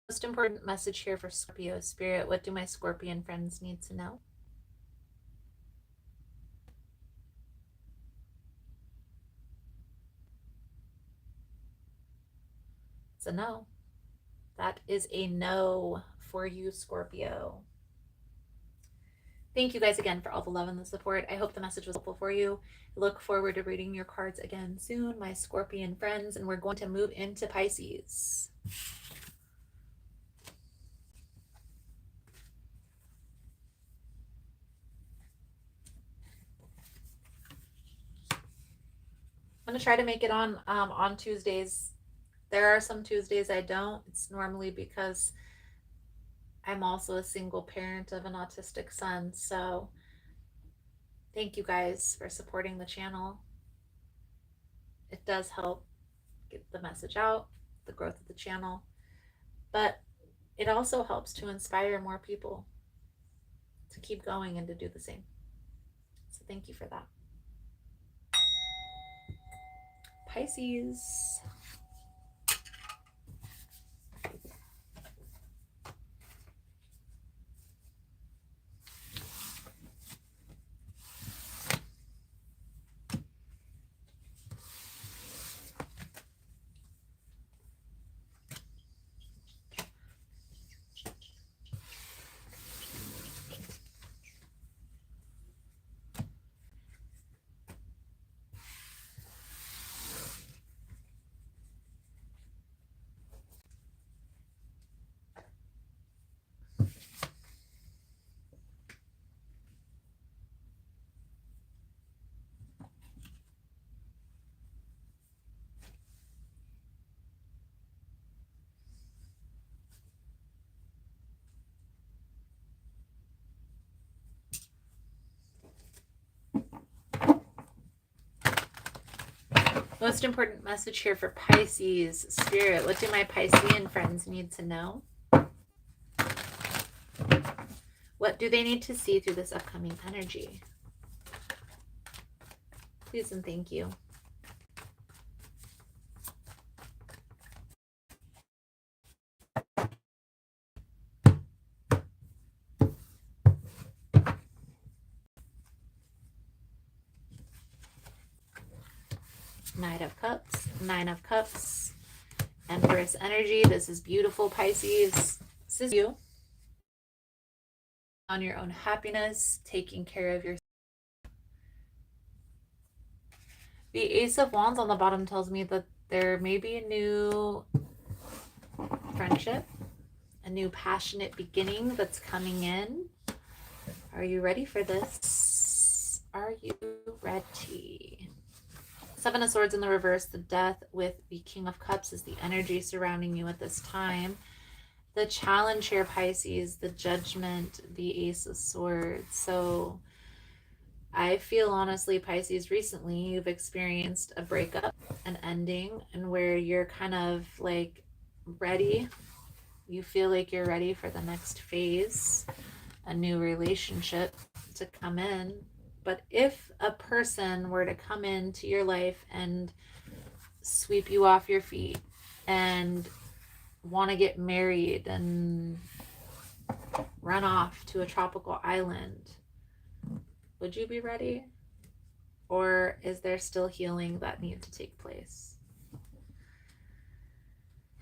Most important message here for Scorpio spirit. What do my Scorpion friends need to know? It's a no. That is a no for you, Scorpio. Thank you guys again for all the love and the support. I hope the message was helpful for you. Look forward to reading your cards again soon, my Scorpion friends, and we're going to move into Pisces. I'm going to try to make it on Tuesdays. There are some Tuesdays I don't. It's normally because I'm also a single parent of an autistic son. So thank you guys for supporting the channel. It does help get the message out, the growth of the channel, but it also helps to inspire more people to keep going and to do the same. So thank you for that. Pisces. Most important message here for Pisces spirit. What do my Piscean friends need to know? What do they need to see through this upcoming energy? Please and thank you. Knight of Cups, Nine of Cups, Empress energy. This is beautiful, Pisces. This is you on your own happiness, taking care of yourself. The Ace of Wands on the bottom tells me that there may be a new friendship, a new passionate beginning that's coming in. Are you ready for this? Are you ready? Seven of Swords in the reverse, the Death with the King of Cups is the energy surrounding you at this time. The challenge here, Pisces, the Judgment, the Ace of Swords. So I feel honestly, Pisces, recently you've experienced a breakup, an ending, and where you're kind of like ready. You feel like you're ready for the next phase, a new relationship to come in. But if a person were to come into your life and sweep you off your feet and want to get married and run off to a tropical island, would you be ready? Or is there still healing that needs to take place?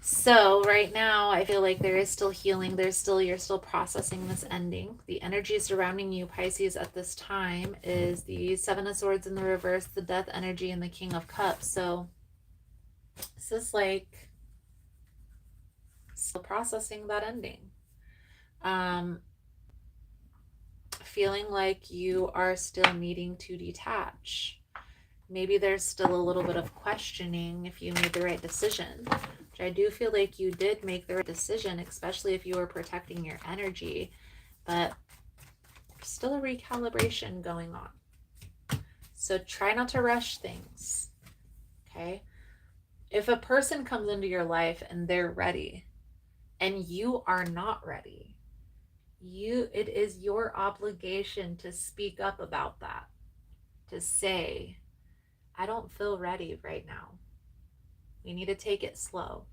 So right now, I feel like there is still healing. You're still processing this ending. The energy surrounding you, Pisces, at this time is the Seven of Swords in the reverse, the Death energy, and the King of Cups. So this is like still processing that ending. Feeling like you are still needing to detach. Maybe there's still a little bit of questioning if you made the right decision, which I do feel like you did make the right decision, especially if you were protecting your energy, but there's still a recalibration going on. So try not to rush things, okay? If a person comes into your life and they're ready and you are not ready, it is your obligation to speak up about that, to say, I don't feel ready right now. We need to take it slow.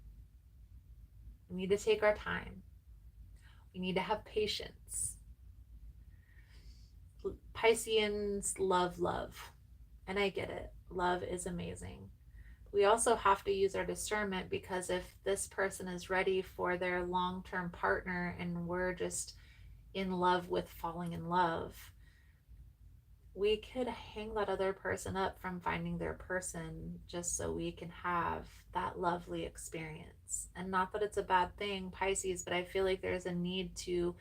We need to take our time. We need to have patience. Pisceans love love, and I get it. Love is amazing. We also have to use our discernment, because if this person is ready for their long-term partner and we're just in love with falling in love, we could hang that other person up from finding their person just so we can have that lovely experience. And not that it's a bad thing, Pisces, but I feel like there's a need to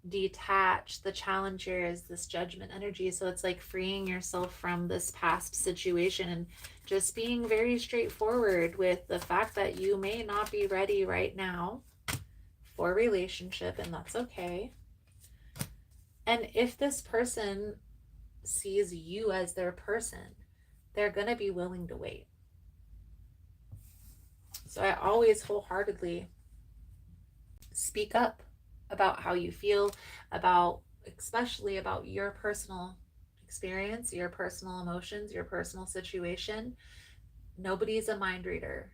detach. The challenge here is this judgment energy. So it's like freeing yourself from this past situation and just being very straightforward with the fact that you may not be ready right now for a relationship, and that's okay. And if this person sees you as their person, they're going to be willing to wait. So I always wholeheartedly speak up about how you feel, about especially about your personal experience, your personal emotions, your personal situation. Nobody's a mind reader.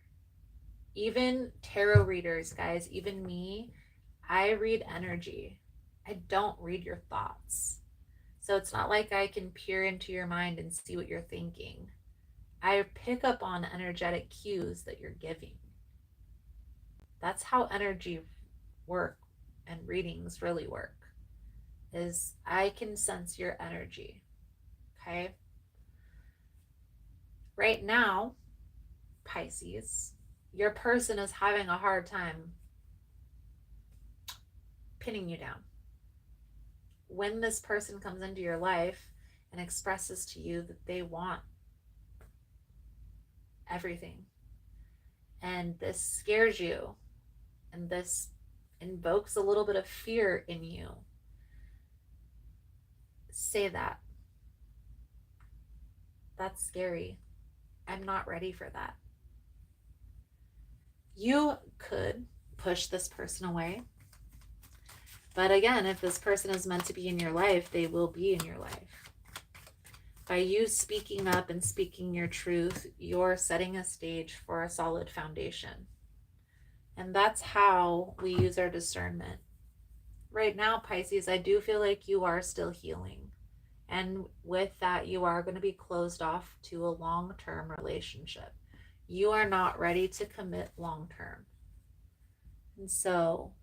Even tarot readers, guys, even me, I read energy. I don't read your thoughts. So it's not like I can peer into your mind and see what you're thinking. I pick up on energetic cues that you're giving. That's how energy work and readings really work, is I can sense your energy. Okay? Right now, Pisces, your person is having a hard time pinning you down. When this person comes into your life and expresses to you that they want everything, and this scares you, and this invokes a little bit of fear in you, say that. That's scary. I'm not ready for that. You could push this person away. But again, if this person is meant to be in your life, they will be in your life. By you speaking up and speaking your truth, you're setting a stage for a solid foundation. And that's how we use our discernment. Right now, Pisces, I do feel like you are still healing. And with that, you are going to be closed off to a long-term relationship. You are not ready to commit long-term. And so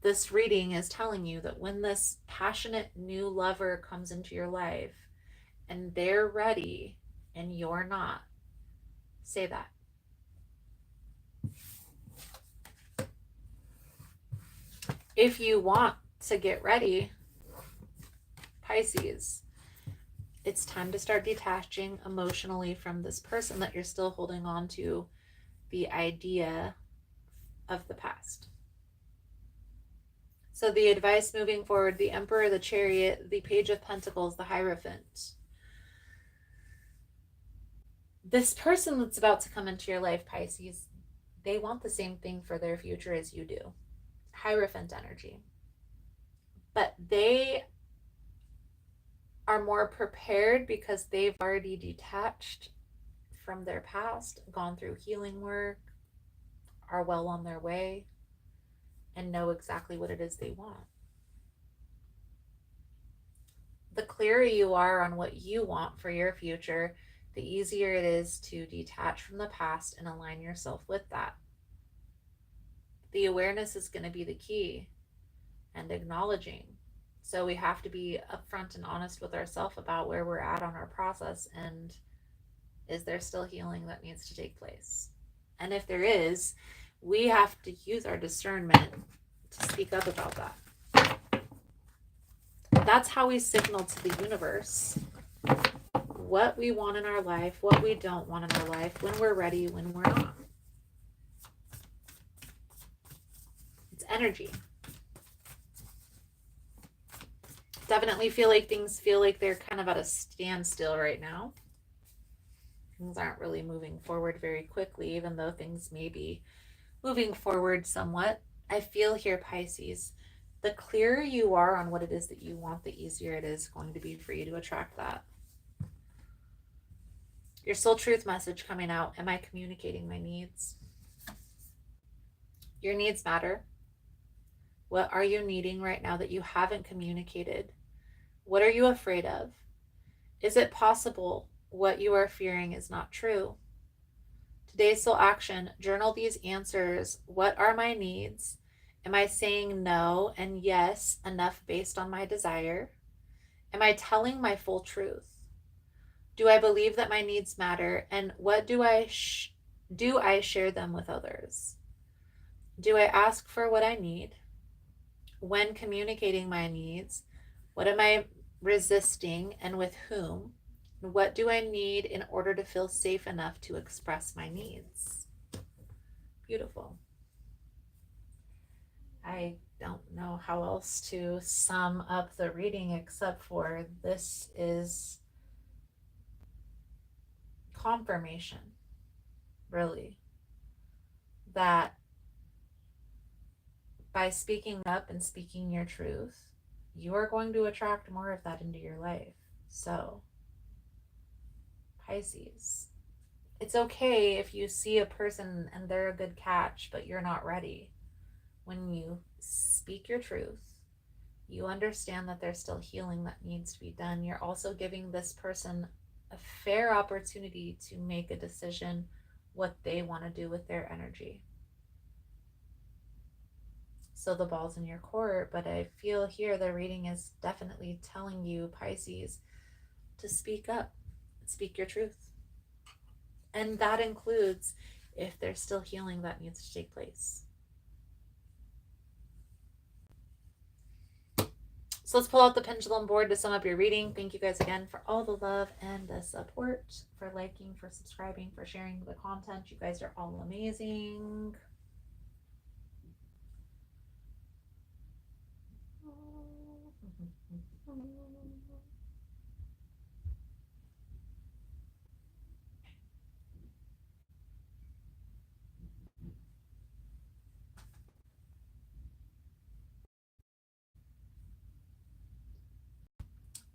this reading is telling you that when this passionate new lover comes into your life and they're ready and you're not, say that. If you want to get ready, Pisces, it's time to start detaching emotionally from this person that you're still holding on to, the idea of the past. So the advice moving forward, the Emperor, the Chariot, the Page of Pentacles, the Hierophant. This person that's about to come into your life, Pisces, they want the same thing for their future as you do. Hierophant energy. But they are more prepared because they've already detached from their past, gone through healing work, are well on their way, and know exactly what it is they want. The clearer you are on what you want for your future, the easier it is to detach from the past and align yourself with that. The awareness is going to be the key, and acknowledging. So we have to be upfront and honest with ourselves about where we're at on our process, and is there still healing that needs to take place? And if there is, we have to use our discernment to speak up about that. That's how we signal to the universe what we want in our life, what we don't want in our life, when we're ready, when we're not. It's energy. Definitely feel like things feel like they're kind of at a standstill right now. Things aren't really moving forward very quickly, even though things may be moving forward somewhat. I feel here, Pisces, the clearer you are on what it is that you want, the easier it is going to be for you to attract that. Your soul truth message coming out. Am I communicating my needs? Your needs matter. What are you needing right now that you haven't communicated? What are you afraid of? Is it possible what you are fearing is not true? Today's soul action, journal these answers. What are my needs? Am I saying no and yes enough based on my desire? Am I telling my full truth? Do I believe that my needs matter? And what do I share them with others? Do I ask for what I need? When communicating my needs, what am I resisting and with whom? What do I need in order to feel safe enough to express my needs? Beautiful. I don't know how else to sum up the reading except for this is confirmation, really, that by speaking up and speaking your truth, you are going to attract more of that into your life. So, Pisces, it's okay if you see a person and they're a good catch, but you're not ready. When you speak your truth, you understand that there's still healing that needs to be done. You're also giving this person a fair opportunity to make a decision what they want to do with their energy. So the ball's in your court, but I feel here the reading is definitely telling you, Pisces, to speak up, speak your truth. And that includes if there's still healing that needs to take place. So let's pull out the pendulum board to sum up your reading. Thank you guys again for all the love and the support, for liking, for subscribing, for sharing the content. You guys are all amazing.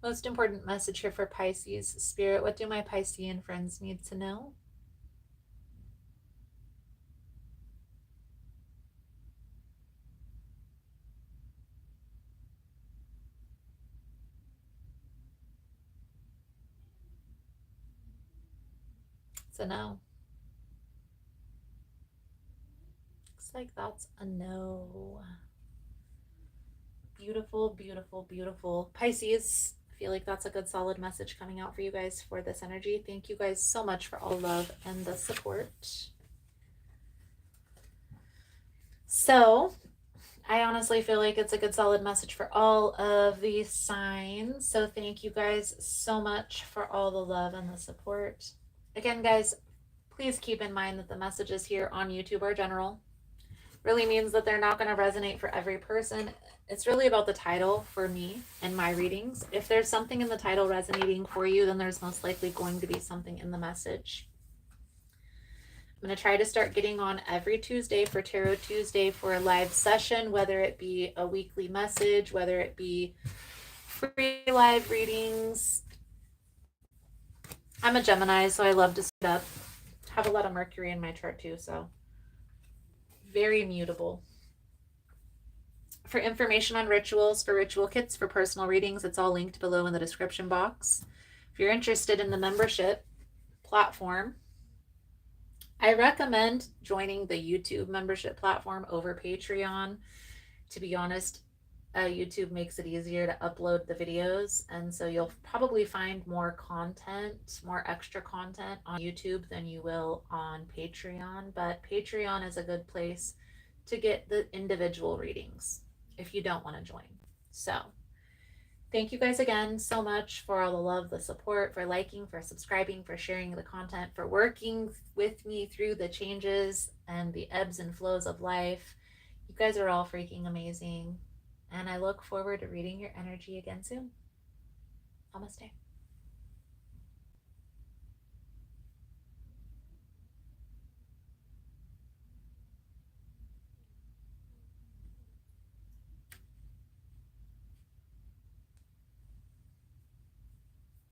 Most important message here for Pisces. Spirit, what do my Piscean friends need to know? It's a no. Looks like that's a no. Beautiful, beautiful, beautiful. Pisces, I feel like that's a good solid message coming out for you guys for this energy. Thank you guys so much for all love and the support. So I honestly feel like it's a good solid message for all of these signs. So thank you guys so much for all the love and the support. Again, guys, please keep in mind that the messages here on YouTube are general. really means that they're not going to resonate for every person. It's really about the title for me and my readings. If there's something in the title resonating for you, then there's most likely going to be something in the message. I'm going to try to start getting on every Tuesday for Tarot Tuesday for a live session, whether it be a weekly message, whether it be free live readings. I'm a Gemini, so I love to sit up. Have a lot of Mercury in my chart too, so very mutable. For information on rituals, for ritual kits, for personal readings, it's all linked below in the description box. If you're interested in the membership platform, I recommend joining the YouTube membership platform over Patreon. To be honest, YouTube makes it easier to upload the videos, and so you'll probably find more content, more extra content on YouTube than you will on Patreon. But Patreon is a good place to get the individual readings if you don't want to join. So thank you guys again so much for all the love, the support, for liking, for subscribing, for sharing the content, for working with me through the changes and the ebbs and flows of life. You guys are all freaking amazing. And I look forward to reading your energy again soon. Namaste.